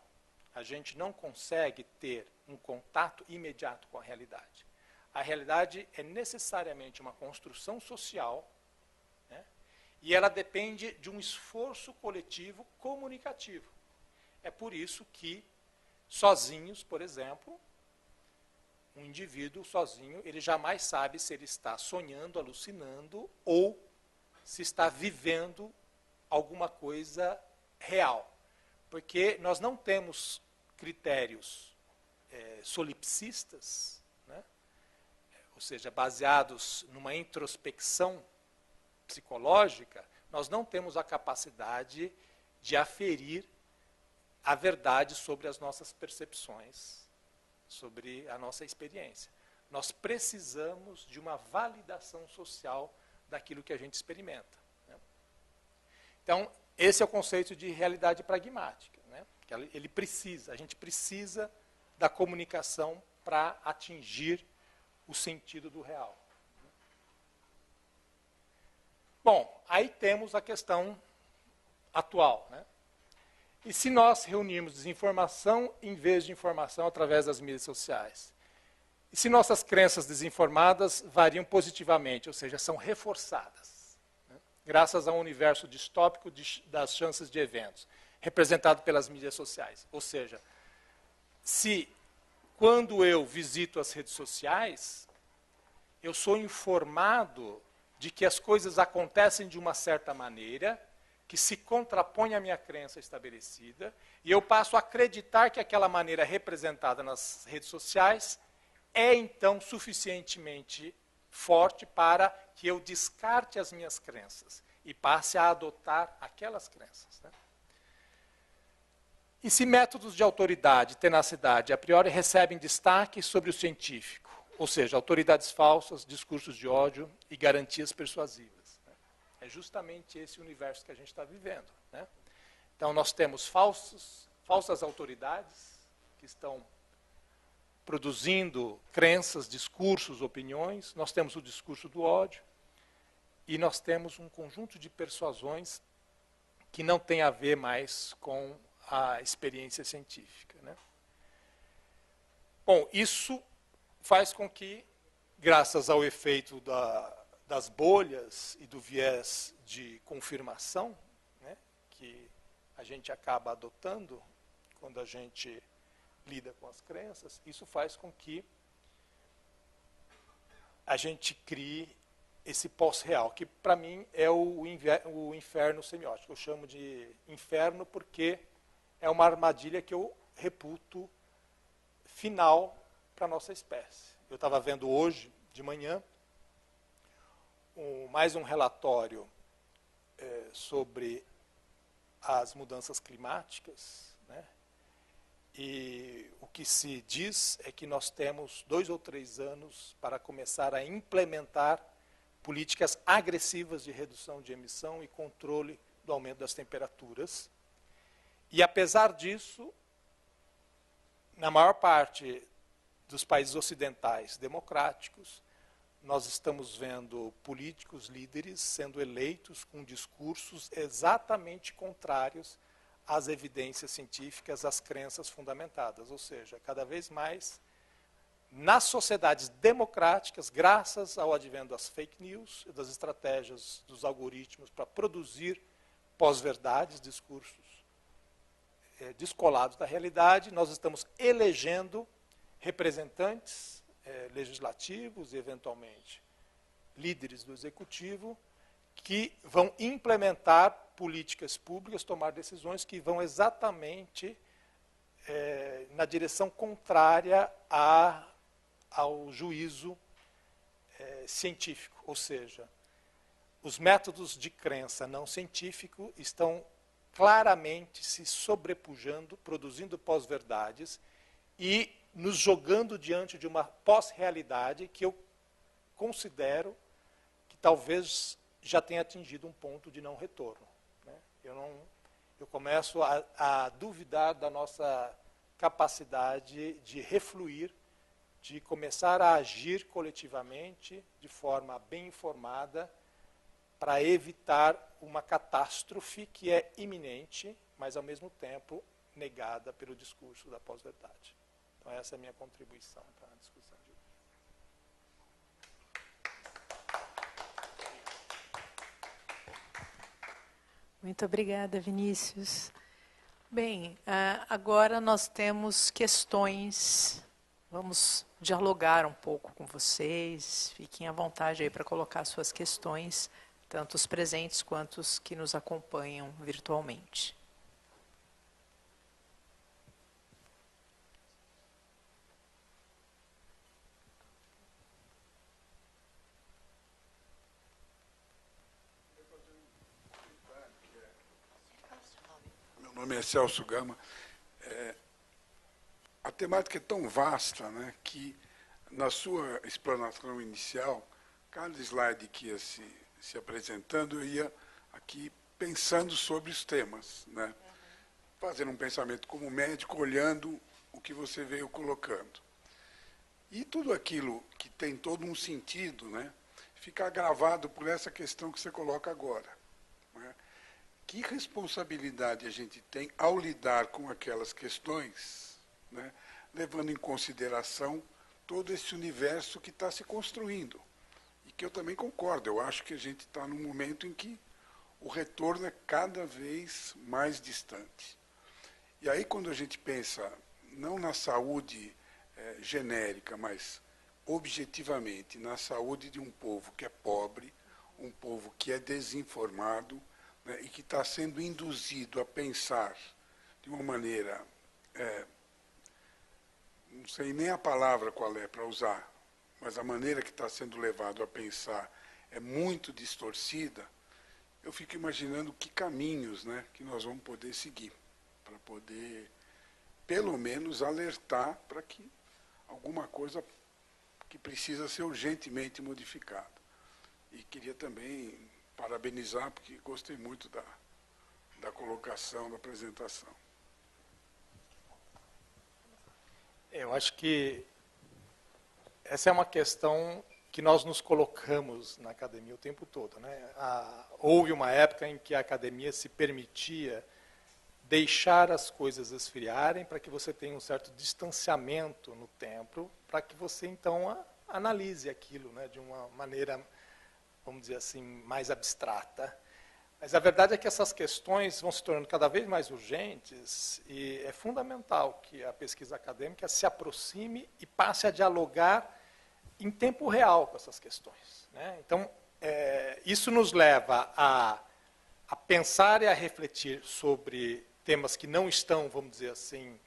A gente não consegue ter um contato imediato com a realidade. A realidade é necessariamente uma construção social, né? E ela depende de um esforço coletivo comunicativo. É por isso que, sozinhos, por exemplo, Um indivíduo sozinho, ele jamais sabe se ele está sonhando, alucinando, ou se está vivendo alguma coisa real. Porque nós não temos critérios solipsistas, né? Ou seja, baseados numa introspecção psicológica, nós não temos a capacidade de aferir a verdade sobre as nossas percepções, sobre a nossa experiência. Nós precisamos de uma validação social daquilo que a gente experimenta, né? Então, esse é o conceito de realidade pragmática, né? A gente precisa da comunicação para atingir o sentido do real. Bom, aí temos a questão atual, né? E se nós reunirmos desinformação em vez de informação através das mídias sociais? E se nossas crenças desinformadas variam positivamente, ou seja, são reforçadas, né? Graças a um universo distópico das chances de eventos, representado pelas mídias sociais. Ou seja, se quando eu visito as redes sociais, eu sou informado de que as coisas acontecem de uma certa maneira, que se contrapõe à minha crença estabelecida, e eu passo a acreditar que aquela maneira representada nas redes sociais é, então, suficientemente forte para que eu descarte as minhas crenças e passe a adotar aquelas crenças, né? E se métodos de autoridade e tenacidade a priori recebem destaque sobre o científico, ou seja, autoridades falsas, discursos de ódio e garantias persuasivas? É justamente esse universo que a gente está vivendo, né? Então, nós temos falsas autoridades que estão produzindo crenças, discursos, opiniões. Nós temos o discurso do ódio. E nós temos um conjunto de persuasões que não tem a ver mais com a experiência científica, né? Bom, isso faz com que, graças ao efeito das bolhas e do viés de confirmação, né, que a gente acaba adotando quando a gente lida com as crenças, isso faz com que a gente crie esse pós-real, que para mim é o inferno semiótico. Eu chamo de inferno porque é uma armadilha que eu reputo final para a nossa espécie. Eu estava vendo hoje, de manhã, mais um relatório sobre as mudanças climáticas, né? E o que se diz é que nós temos 2 ou 3 anos para começar a implementar políticas agressivas de redução de emissão e controle do aumento das temperaturas. E, apesar disso, na maior parte dos países ocidentais democráticos, nós estamos vendo políticos, líderes, sendo eleitos com discursos exatamente contrários às evidências científicas, às crenças fundamentadas. Ou seja, cada vez mais, nas sociedades democráticas, graças ao advento das fake news e das estratégias dos algoritmos para produzir pós-verdades, discursos descolados da realidade, nós estamos elegendo representantes legislativos e, eventualmente, líderes do executivo, que vão implementar políticas públicas, tomar decisões que vão exatamente na direção contrária ao juízo científico. Ou seja, os métodos de crença não científico estão claramente se sobrepujando, produzindo pós-verdades e nos jogando diante de uma pós-realidade que eu considero que talvez já tenha atingido um ponto de não retorno, né? Eu começo a duvidar da nossa capacidade de refluir, de começar a agir coletivamente, de forma bem informada, para evitar uma catástrofe que é iminente, mas, ao mesmo tempo, negada pelo discurso da pós-verdade. Então, essa é a minha contribuição para a discussão de hoje. Muito obrigada, Vinícius. Bem, agora nós temos questões Vamos dialogar um pouco com vocês. Fiquem à vontade aí para colocar suas questões, tanto os presentes quanto os que nos acompanham virtualmente. Meu nome é Celso Gama. A temática é tão vasta, né, que na sua explanação inicial, cada slide que ia se apresentando, eu ia aqui pensando sobre os temas, né, fazendo um pensamento como médico, olhando o que você veio colocando. E tudo aquilo que tem todo um sentido, né, fica gravado por essa questão que você coloca agora. Né? Que responsabilidade a gente tem ao lidar com aquelas questões, né, levando em consideração todo esse universo que está se construindo. E que eu também concordo, eu acho que a gente está num momento em que o retorno é cada vez mais distante. E aí, quando a gente pensa, não na saúde genérica, mas objetivamente na saúde de um povo que é pobre, um povo que é desinformado, né, e que está sendo induzido a pensar de uma maneira, não sei nem a palavra qual é para usar, mas a maneira que está sendo levado a pensar é muito distorcida, eu fico imaginando que caminhos, né, que nós vamos poder seguir, para poder, pelo menos, alertar para que alguma coisa que precisa ser urgentemente modificada. E queria também parabenizar, porque gostei muito da colocação, da apresentação. Eu acho que essa é uma questão que nós nos colocamos na academia o tempo todo, né? Houve uma época em que a academia se permitia deixar as coisas esfriarem para que você tenha um certo distanciamento no tempo, para que você, então, analise aquilo, né, de uma maneira, vamos dizer assim, mais abstrata. Mas a verdade é que essas questões vão se tornando cada vez mais urgentes e é fundamental que a pesquisa acadêmica se aproxime e passe a dialogar em tempo real com essas questões. Né? Então, isso nos leva a pensar e a refletir sobre temas que não estão, vamos dizer assim,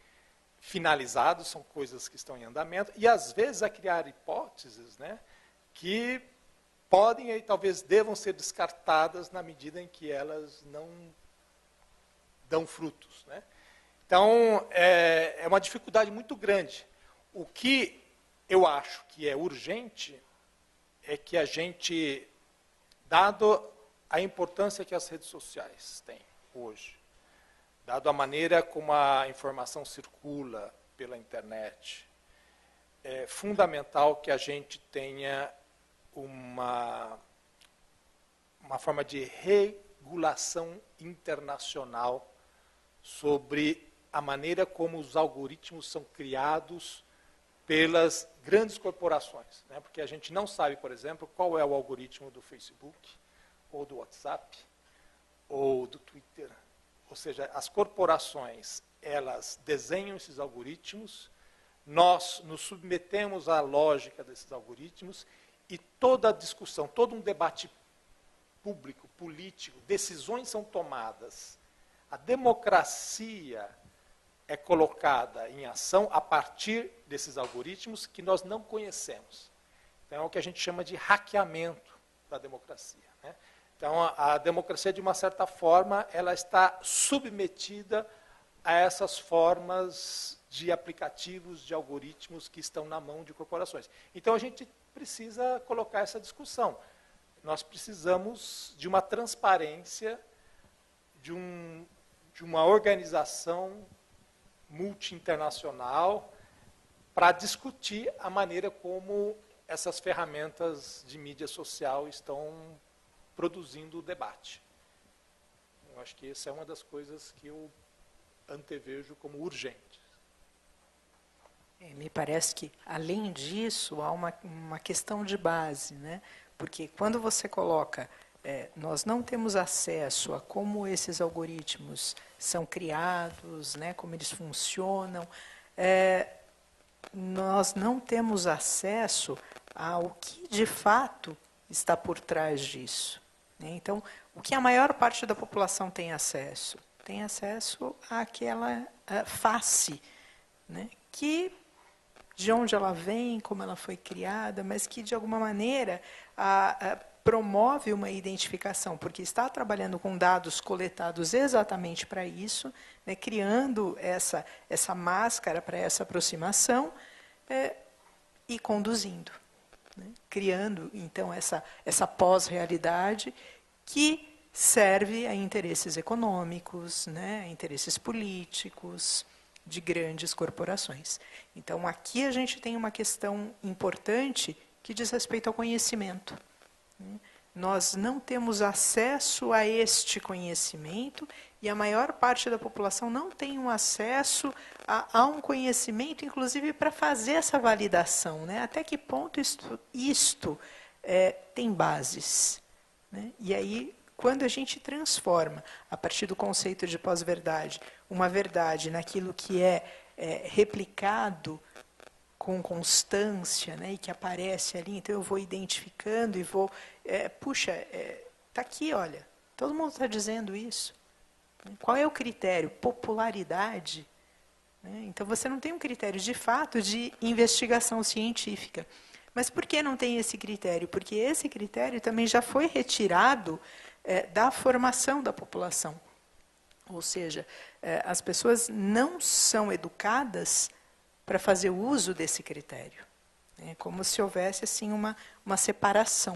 finalizados, são coisas que estão em andamento, e às vezes a criar hipóteses, né, que podem e talvez devam ser descartadas na medida em que elas não dão frutos. Né? Então, é uma dificuldade muito grande. O que eu acho que é urgente é que a gente, dado a importância que as redes sociais têm hoje, dado a maneira como a informação circula pela internet, é fundamental que a gente tenha uma forma de regulação internacional sobre a maneira como os algoritmos são criados pelas grandes corporações. Né? Porque a gente não sabe, por exemplo, qual é o algoritmo do Facebook, ou do WhatsApp, ou do Twitter. Ou seja, as corporações, elas desenham esses algoritmos, nós nos submetemos à lógica desses algoritmos, e toda a discussão, todo um debate público, político, decisões são tomadas. A democracia é colocada em ação a partir desses algoritmos que nós não conhecemos. Então, é o que a gente chama de hackeamento da democracia. Né? Então, a democracia, de uma certa forma, ela está submetida a essas formas de aplicativos, de algoritmos que estão na mão de corporações. Então, a gente precisa colocar essa discussão. Nós precisamos de uma transparência, de uma organização multi-internacional para discutir a maneira como essas ferramentas de mídia social estão produzindo o debate. Eu acho que essa é uma das coisas que eu antevejo como urgente. Me parece que, além disso, há uma questão de base, né? Porque quando você coloca, nós não temos acesso a como esses algoritmos são criados, né? Como eles funcionam, nós não temos acesso ao que de fato está por trás disso. Então, o que a maior parte da população tem acesso? Tem acesso àquela face, né, que de onde ela vem, como ela foi criada, mas que, de alguma maneira, promove uma identificação, porque está trabalhando com dados coletados exatamente para isso, né, criando essa máscara para essa aproximação e conduzindo, né, criando, então, essa pós-realidade que serve a interesses econômicos, né, a interesses políticos, de grandes corporações. Então, aqui a gente tem uma questão importante que diz respeito ao conhecimento. Nós não temos acesso a este conhecimento e a maior parte da população não tem um acesso a um conhecimento, inclusive, para fazer essa validação. Né? Até que ponto isto tem bases? Né? E aí, quando a gente transforma, a partir do conceito de pós-verdade, uma verdade naquilo que é replicado com constância, né, e que aparece ali, então eu vou identificando e vou... está aqui, olha, todo mundo está dizendo isso. Qual é o critério? Popularidade. Né? Então, você não tem um critério, de fato, de investigação científica. Mas por que não tem esse critério? Porque esse critério também já foi retirado da formação da população. Ou seja, as pessoas não são educadas para fazer uso desse critério. É como se houvesse assim, uma separação.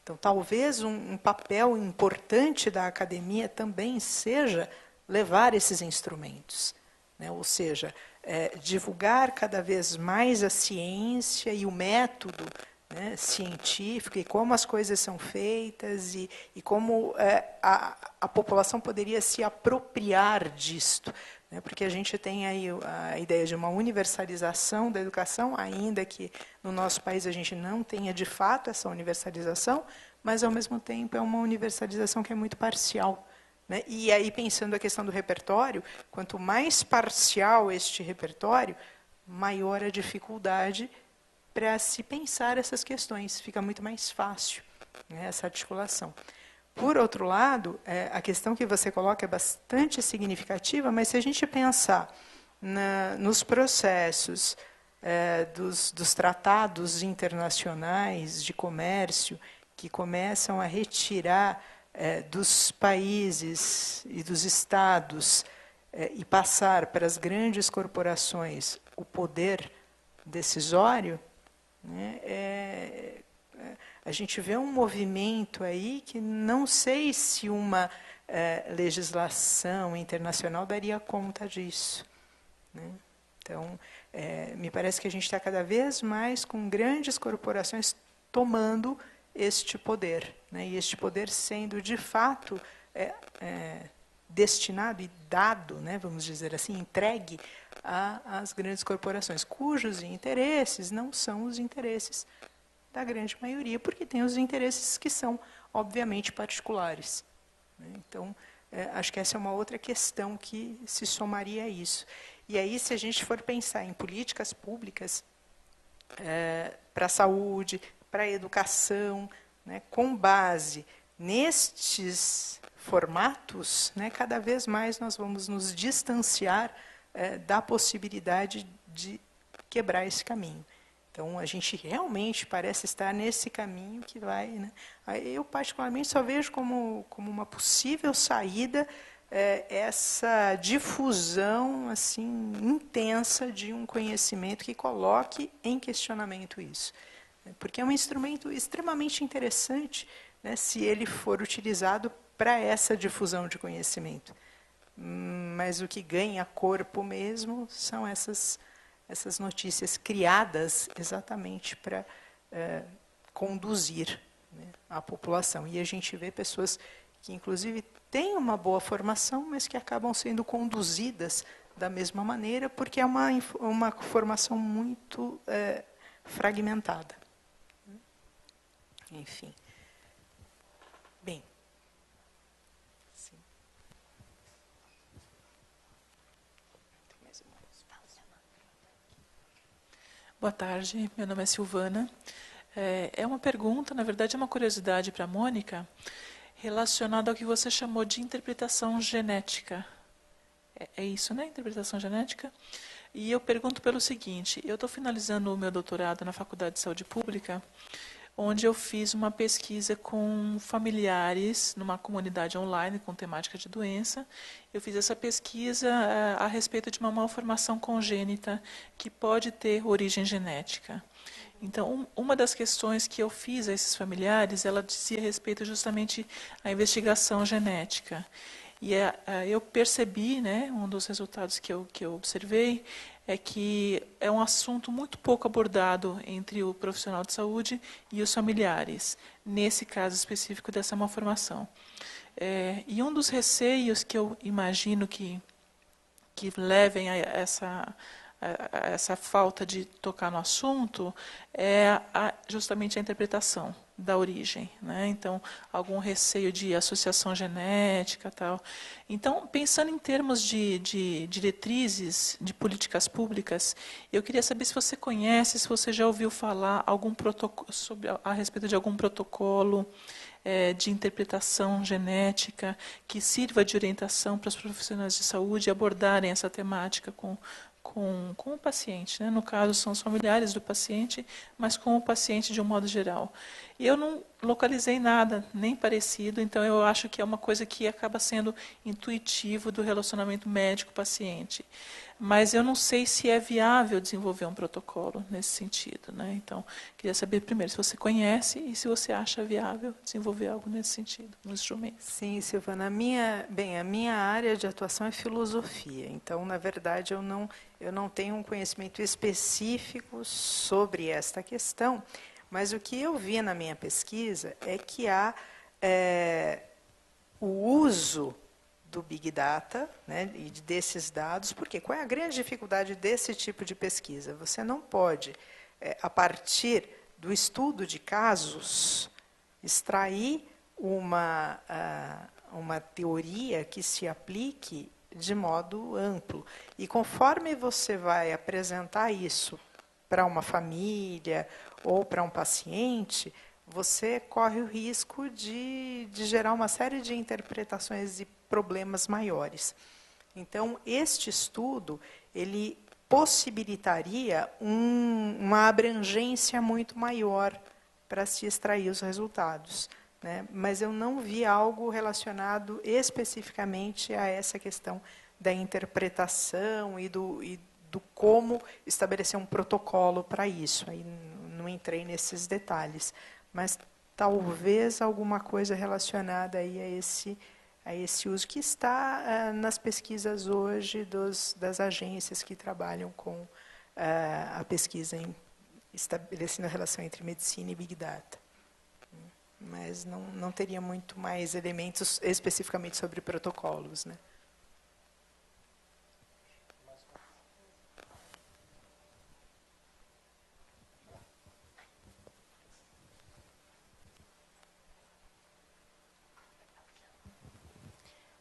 Então, talvez um papel importante da academia também seja levar esses instrumentos. Né? Ou seja, divulgar cada vez mais a ciência e o método, né, científico, e como as coisas são feitas, e como a população poderia se apropriar disto. Né, porque a gente tem aí a ideia de uma universalização da educação, ainda que no nosso país a gente não tenha de fato essa universalização, mas ao mesmo tempo é uma universalização que é muito parcial. Né? E aí, pensando a questão do repertório, quanto mais parcial este repertório, maior a dificuldade para se pensar essas questões. Fica muito mais fácil, né, essa articulação. Por outro lado, a questão que você coloca é bastante significativa, mas se a gente pensar nos processos dos tratados internacionais de comércio que começam a retirar dos países e dos estados e passar para as grandes corporações o poder decisório, né, a gente vê um movimento aí que não sei se uma legislação internacional daria conta disso. Né? Então, me parece que a gente está cada vez mais com grandes corporações tomando este poder, né? E este poder sendo, de fato, destinado e dado, né, vamos dizer assim, entregue às grandes corporações, cujos interesses não são os interesses da grande maioria, porque tem os interesses que são, obviamente, particulares. Né? Então, acho que essa é uma outra questão que se somaria a isso. E aí, se a gente for pensar em políticas públicas para a saúde, para a educação, né, com base nestes formatos, né, cada vez mais nós vamos nos distanciar da possibilidade de quebrar esse caminho. Então, a gente realmente parece estar nesse caminho que vai... Né, eu, particularmente, só vejo como uma possível saída essa difusão assim, intensa de um conhecimento que coloque em questionamento isso. Porque é um instrumento extremamente interessante, né, se ele for utilizado para essa difusão de conhecimento. Mas o que ganha corpo mesmo são essas notícias criadas exatamente para conduzir, né, a população. E a gente vê pessoas que, inclusive, têm uma boa formação, mas que acabam sendo conduzidas da mesma maneira, porque é uma formação muito fragmentada. Enfim. Bem. Sim. Tem mais uma pausa. Boa tarde, meu nome é Silvana. É uma pergunta, na verdade é uma curiosidade para a Mônica, relacionada ao que você chamou de interpretação genética. É isso, né? Interpretação genética? E eu pergunto pelo seguinte, eu estou finalizando o meu doutorado na Faculdade de Saúde Pública, onde eu fiz uma pesquisa com familiares numa comunidade online com temática de doença. Eu fiz essa pesquisa a respeito de uma malformação congênita que pode ter origem genética. Então, uma das questões que eu fiz a esses familiares, ela dizia respeito justamente à investigação genética. E eu percebi, né, um dos resultados que eu observei, é que é um assunto muito pouco abordado entre o profissional de saúde e os familiares, nesse caso específico dessa malformação. E um dos receios que eu imagino que levem a essa falta de tocar no assunto é justamente a interpretação da origem, né? Então, algum receio de associação genética, tal. Então, pensando em termos de diretrizes de políticas públicas, eu queria saber se você conhece, se você já ouviu falar algum protocolo a respeito de algum protocolo de interpretação genética que sirva de orientação para os profissionais de saúde abordarem essa temática com o paciente, né? No caso, são os familiares do paciente, mas com o paciente de um modo geral. Eu não localizei nada, nem parecido, então eu acho que é uma coisa que acaba sendo intuitivo do relacionamento médico-paciente. Mas eu não sei se é viável desenvolver um protocolo nesse sentido, né? Então, queria saber primeiro se você conhece e se você acha viável desenvolver algo nesse sentido, no instrumento. Sim, Silvana, a minha área de atuação é filosofia, então, na verdade, eu não tenho um conhecimento específico sobre esta questão, mas o que eu vi na minha pesquisa é que há o uso do Big Data, né, e desses dados, porque qual é a grande dificuldade desse tipo de pesquisa? Você não pode, a partir do estudo de casos, extrair uma teoria que se aplique de modo amplo. E conforme você vai apresentar isso para uma família ou para um paciente, você corre o risco de gerar uma série de interpretações e problemas maiores. Então, este estudo, ele possibilitaria uma abrangência muito maior para se extrair os resultados, né? Mas eu não vi algo relacionado especificamente a essa questão da interpretação e do como estabelecer um protocolo para isso. Aí não entrei nesses detalhes, mas talvez alguma coisa relacionada aí a esse uso que está nas pesquisas hoje das agências que trabalham com a pesquisa estabelecendo a relação entre medicina e Big Data. Mas não teria muito mais elementos especificamente sobre protocolos, né?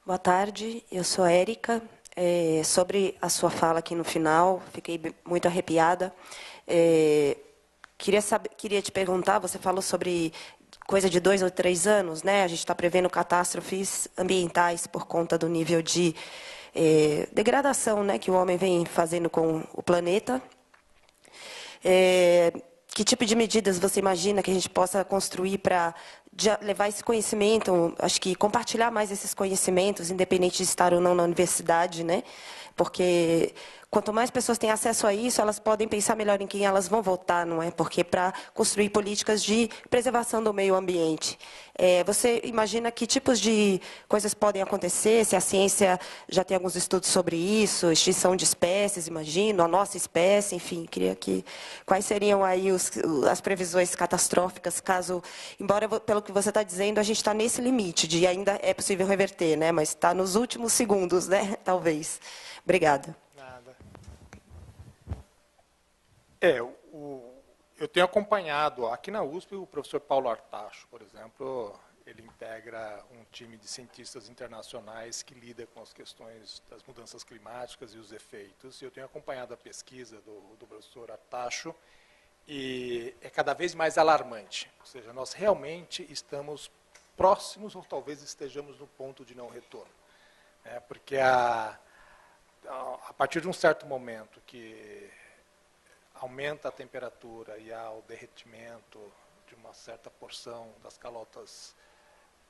Boa tarde, eu sou Érica. Sobre a sua fala aqui no final, fiquei muito arrepiada. Queria te perguntar, você falou sobre coisa de 2 ou 3 anos, né? A gente está prevendo catástrofes ambientais por conta do nível de degradação, né, que o homem vem fazendo com o planeta. Que tipo de medidas você imagina que a gente possa construir para levar esse conhecimento, acho que compartilhar mais esses conhecimentos, independente de estar ou não na universidade, né? Porque quanto mais pessoas têm acesso a isso, elas podem pensar melhor em quem elas vão votar, não é? Porque para construir políticas de preservação do meio ambiente. Você imagina que tipos de coisas podem acontecer, se a ciência já tem alguns estudos sobre isso, extinção de espécies, imagino, a nossa espécie, enfim, quais seriam aí as previsões catastróficas, caso, embora, pelo que você está dizendo, a gente está nesse limite de ainda é possível reverter, né? Mas está nos últimos segundos, né? Talvez. Obrigada. Nada. Eu tenho acompanhado aqui na USP o professor Paulo Artacho, por exemplo. Ele integra um time de cientistas internacionais que lida com as questões das mudanças climáticas e os efeitos. E eu tenho acompanhado a pesquisa do professor Artacho e é cada vez mais alarmante. Ou seja, nós realmente estamos próximos ou talvez estejamos no ponto de não retorno. Porque a partir de um certo momento que aumenta a temperatura e há o derretimento de uma certa porção das calotas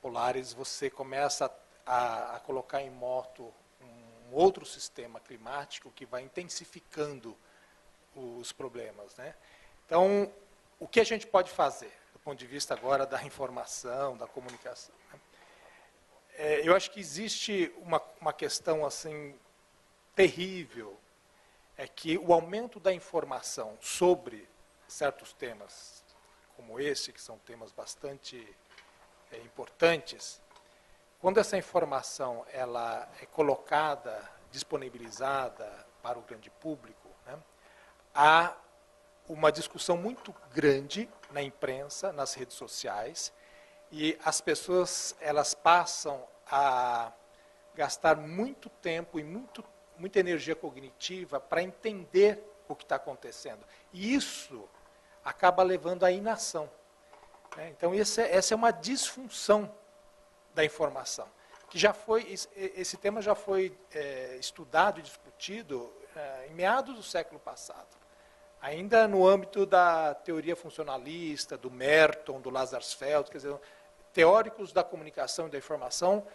polares, você começa a colocar em moto um outro sistema climático que vai intensificando os problemas, né? Então, o que a gente pode fazer, do ponto de vista agora da informação, da comunicação? Né? Eu acho que existe uma questão assim terrível, é que o aumento da informação sobre certos temas como esse, que são temas bastante importantes, quando essa informação ela é colocada, disponibilizada para o grande público, né, há uma discussão muito grande na imprensa, nas redes sociais, e as pessoas elas passam a gastar muito tempo e muita energia cognitiva para entender o que está acontecendo. E isso acaba levando à inação. Então, essa é uma disfunção da informação, que esse tema já foi estudado e discutido em meados do século passado, ainda no âmbito da teoria funcionalista, do Merton, do Lazarsfeld, quer dizer, teóricos da comunicação e da informação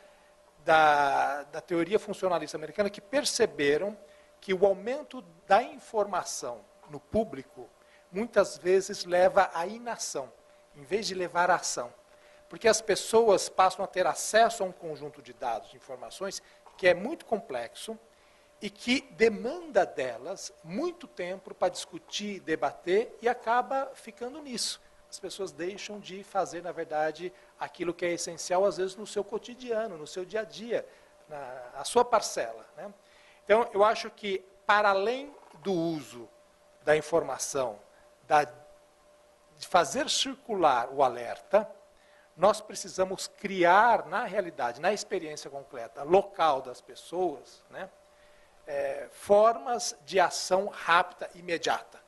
da teoria funcionalista americana que perceberam que o aumento da informação no público muitas vezes leva à inação, em vez de levar à ação. Porque as pessoas passam a ter acesso a um conjunto de dados, de informações, que é muito complexo e que demanda delas muito tempo para discutir, debater, e acaba ficando nisso. As pessoas deixam de fazer, na verdade, aquilo que é essencial, às vezes, no seu cotidiano, no seu dia a dia, a sua parcela. Né? Então, eu acho que, para além do uso da informação, de fazer circular o alerta, nós precisamos criar, na realidade, na experiência concreta, local das pessoas, né, formas de ação rápida, imediata.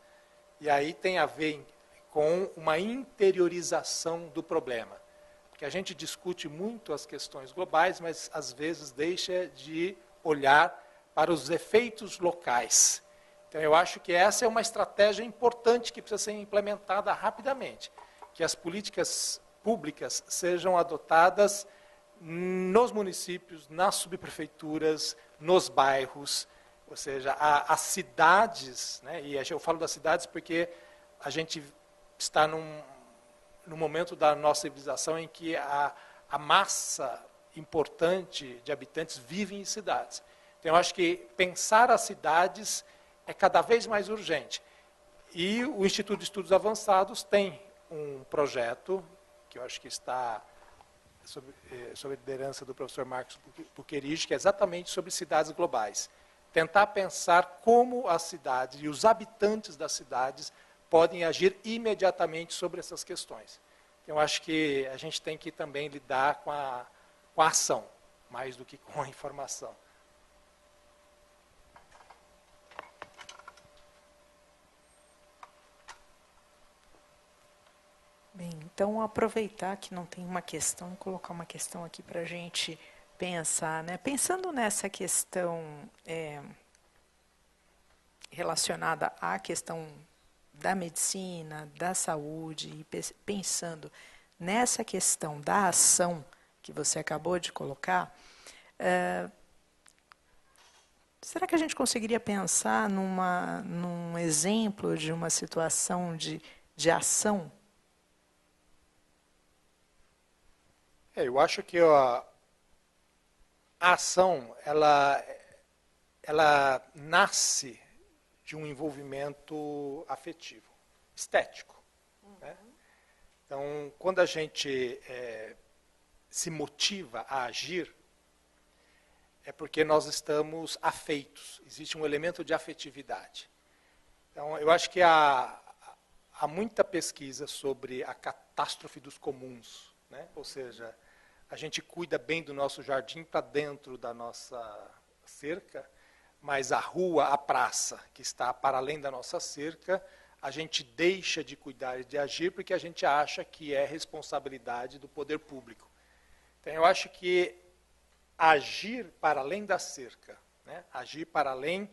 E aí tem a ver com uma interiorização do problema. Porque a gente discute muito as questões globais, mas às vezes deixa de olhar para os efeitos locais. Então, eu acho que essa é uma estratégia importante que precisa ser implementada rapidamente, que as políticas públicas sejam adotadas nos municípios, nas subprefeituras, nos bairros, ou seja, as cidades, né, e eu falo das cidades porque a gente está num momento da nossa civilização em que a massa importante de habitantes vive em cidades. Então, eu acho que pensar as cidades é cada vez mais urgente. E o Instituto de Estudos Avançados tem um projeto, que eu acho que está sob a liderança do professor Marcos Buquerige, que é exatamente sobre cidades globais. Tentar pensar como as cidades e os habitantes das cidades podem agir imediatamente sobre essas questões. Então, eu acho que a gente tem que também lidar com a ação, mais do que com a informação. Bem, então aproveitar que não tem uma questão, colocar uma questão aqui para a gente pensar, né? Pensando nessa questão relacionada à questão da medicina, da saúde, e pensando nessa questão da ação que você acabou de colocar, será que a gente conseguiria pensar num exemplo de uma situação de ação? Eu acho que a ação, ela nasce de um envolvimento afetivo, estético. Né? Então, quando a gente se motiva a agir, é porque nós estamos afeitos, existe um elemento de afetividade. Então, eu acho que há muita pesquisa sobre a catástrofe dos comuns, né? Ou seja, a gente cuida bem do nosso jardim para dentro da nossa cerca, mas a rua, a praça, que está para além da nossa cerca, a gente deixa de cuidar e de agir porque a gente acha que é responsabilidade do poder público. Então, eu acho que agir para além da cerca, né? Agir para além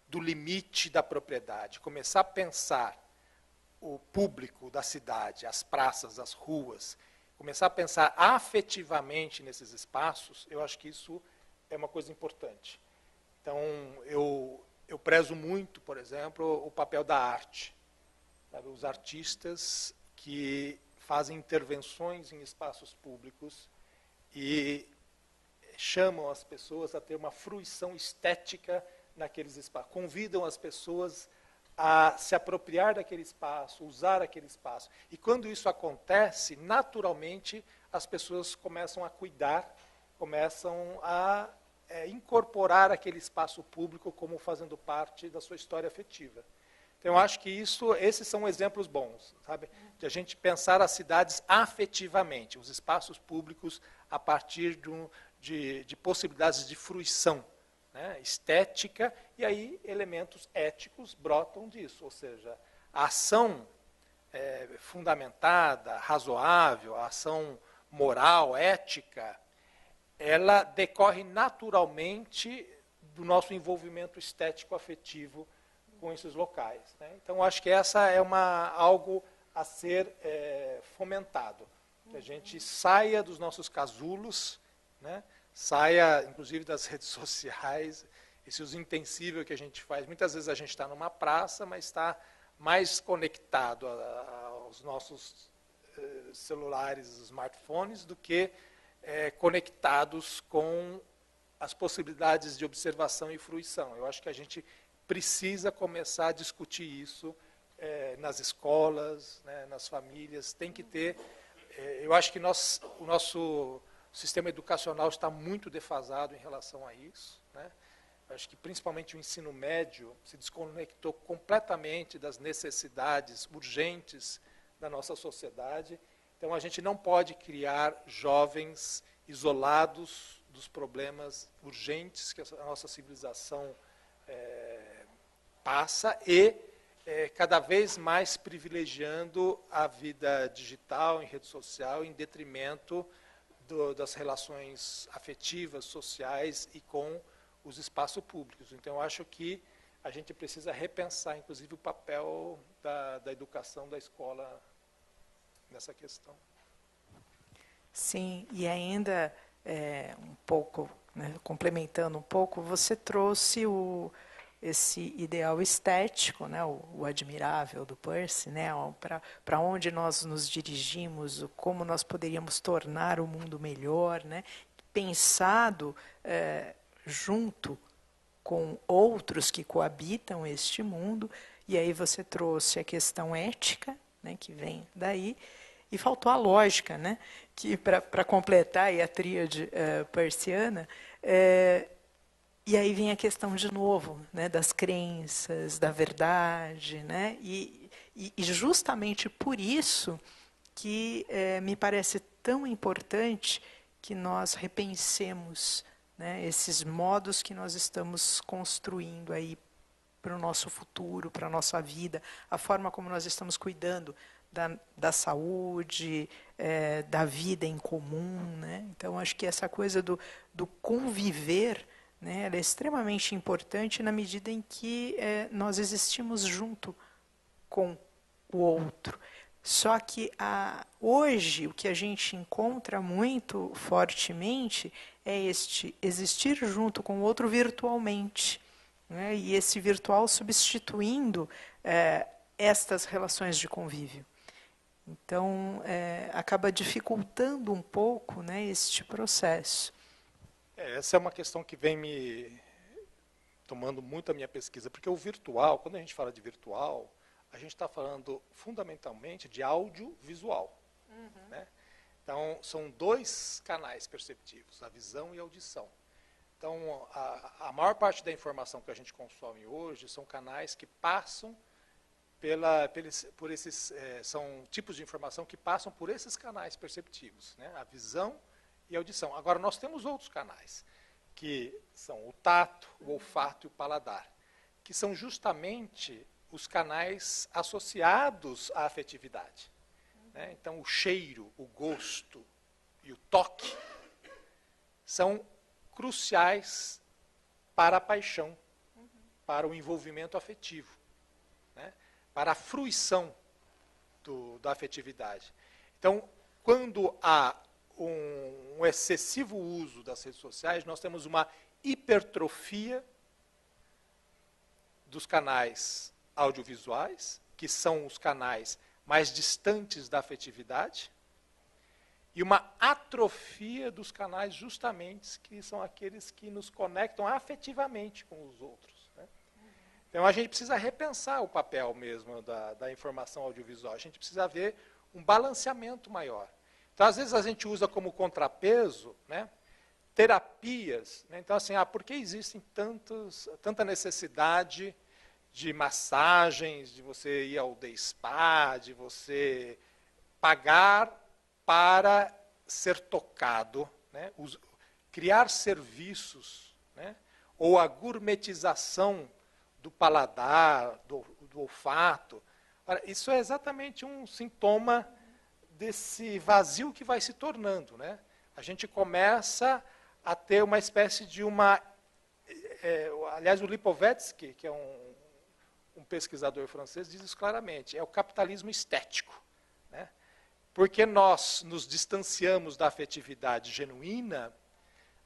do limite da propriedade, começar a pensar o público da cidade, as praças, as ruas, começar a pensar afetivamente nesses espaços, eu acho que isso é uma coisa importante. Então, eu prezo muito, por exemplo, o papel da arte. Sabe? Os artistas que fazem intervenções em espaços públicos e chamam as pessoas a ter uma fruição estética naqueles espaços, convidam as pessoas a se apropriar daquele espaço, usar aquele espaço. E quando isso acontece, naturalmente, as pessoas começam a cuidar, começam a incorporar aquele espaço público como fazendo parte da sua história afetiva. Então, eu acho que esses são exemplos bons, sabe? De a gente pensar as cidades afetivamente, os espaços públicos a partir de possibilidades de fruição, né, estética, e aí elementos éticos brotam disso, ou seja, a ação fundamentada, razoável, a ação moral, ética, ela decorre naturalmente do nosso envolvimento estético-afetivo com esses locais, né? Então, acho que essa é algo a ser fomentado, que a gente saia dos nossos casulos, né? Saia, inclusive, das redes sociais, esse uso intensível que a gente faz. Muitas vezes a gente está numa praça, mas está mais conectado aos nossos celulares, smartphones, do que conectados com as possibilidades de observação e fruição. Eu acho que a gente precisa começar a discutir isso nas escolas, né, nas famílias. Tem que ter... eu acho que o nosso sistema educacional está muito defasado em relação a isso, né? Acho que principalmente o ensino médio se desconectou completamente das necessidades urgentes da nossa sociedade. Então, a gente não pode criar jovens isolados dos problemas urgentes que a nossa civilização passa e cada vez mais privilegiando a vida digital, em rede social, em detrimento das relações afetivas, sociais e com os espaços públicos. Então, eu acho que a gente precisa repensar, inclusive, o papel da educação, da escola nessa questão. Sim, e ainda um pouco, né, complementando um pouco, você trouxe esse ideal estético, né, o admirável do Peirce, né, para onde nós nos dirigimos, como nós poderíamos tornar o mundo melhor, né, pensado junto com outros que coabitam este mundo. E aí você trouxe a questão ética, né, que vem daí, e faltou a lógica, né, que para completar aí a tríade peirciana, e aí vem a questão de novo, né, das crenças, da verdade, né, e justamente por isso que me parece tão importante que nós repensemos, né, esses modos que nós estamos construindo aí para o nosso futuro, para a nossa vida, a forma como nós estamos cuidando da saúde, da vida em comum, né? Então, acho que essa coisa do conviver, né, ela é extremamente importante na medida em que nós existimos junto com o outro. Só que hoje o que a gente encontra muito fortemente é este existir junto com o outro virtualmente, né? E esse virtual substituindo estas relações de convívio. Então, acaba dificultando um pouco, né, este processo. Essa é uma questão que vem me tomando muito a minha pesquisa, porque o virtual, quando a gente fala de virtual, a gente está falando fundamentalmente de audiovisual. Uhum. Né? Então, são dois canais perceptivos, a visão e a audição. Então, a maior parte da informação que a gente consome hoje são canais que passam por esses são tipos de informação que passam por esses canais perceptivos, né? A visão e a audição. Agora, nós temos outros canais, que são o tato, o olfato e o paladar, que são justamente os canais associados à afetividade, né? Então, o cheiro, o gosto e o toque são cruciais para a paixão, para o envolvimento afetivo, né? Para a fruição da afetividade. Então, quando há um excessivo uso das redes sociais, nós temos uma hipertrofia dos canais audiovisuais, que são os canais mais distantes da afetividade, e uma atrofia dos canais justamente que são aqueles que nos conectam afetivamente com os outros, né? Então a gente precisa repensar o papel mesmo da informação audiovisual, a gente precisa ver um balanceamento maior. Então às vezes a gente usa como contrapeso, né, terapias, né? Então assim, por que existem tanta necessidade de massagens, de você ir ao day spa, de você pagar para ser tocado, né? Criar serviços, né? Ou a gourmetização do paladar, do olfato. Ora, isso é exatamente um sintoma desse vazio que vai se tornando, né? A gente começa a ter uma espécie de uma... aliás, o Lipovetsky, que é um pesquisador francês, diz isso claramente, é o capitalismo estético, né? Porque nós nos distanciamos da afetividade genuína,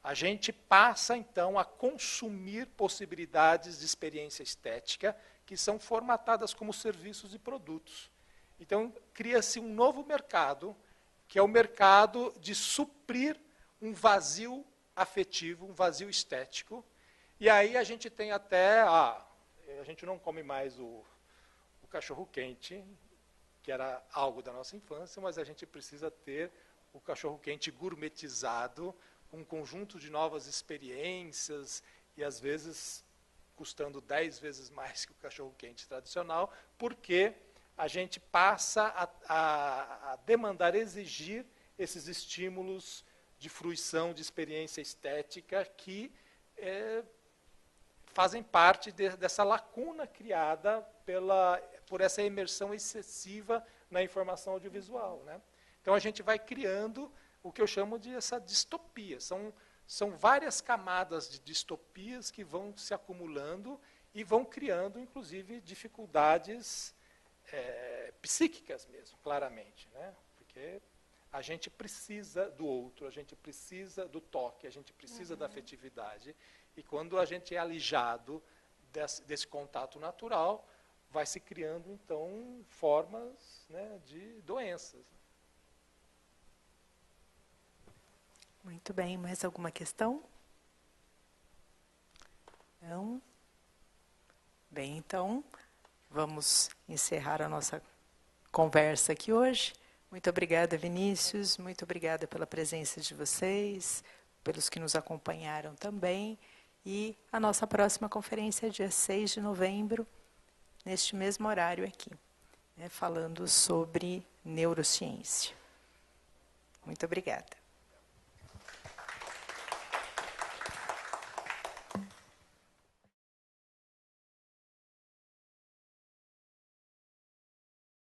a gente passa, então, a consumir possibilidades de experiência estética que são formatadas como serviços e produtos. Então, cria-se um novo mercado, que é o mercado de suprir um vazio afetivo, um vazio estético. E aí a gente tem até... a gente não come mais o cachorro-quente, que era algo da nossa infância, mas a gente precisa ter o cachorro-quente gourmetizado, um conjunto de novas experiências, e às vezes custando 10 vezes mais que o cachorro-quente tradicional, porque a gente passa a demandar, exigir esses estímulos de fruição, de experiência estética, que fazem parte dessa lacuna criada por essa imersão excessiva na informação audiovisual, né? Então a gente vai criando o que eu chamo de essa distopia. São várias camadas de distopias que vão se acumulando e vão criando, inclusive, dificuldades psíquicas mesmo, claramente, né? Porque a gente precisa do outro, a gente precisa do toque, a gente precisa da afetividade. E quando a gente é alijado desse contato natural, vai se criando, então, formas, né, de doenças. Muito bem, mais alguma questão? Não? Bem, então, vamos encerrar a nossa conversa aqui hoje. Muito obrigada, Vinícius, muito obrigada pela presença de vocês, pelos que nos acompanharam também. E a nossa próxima conferência é dia 6 de novembro, neste mesmo horário aqui, né, falando sobre neurociência. Muito obrigada.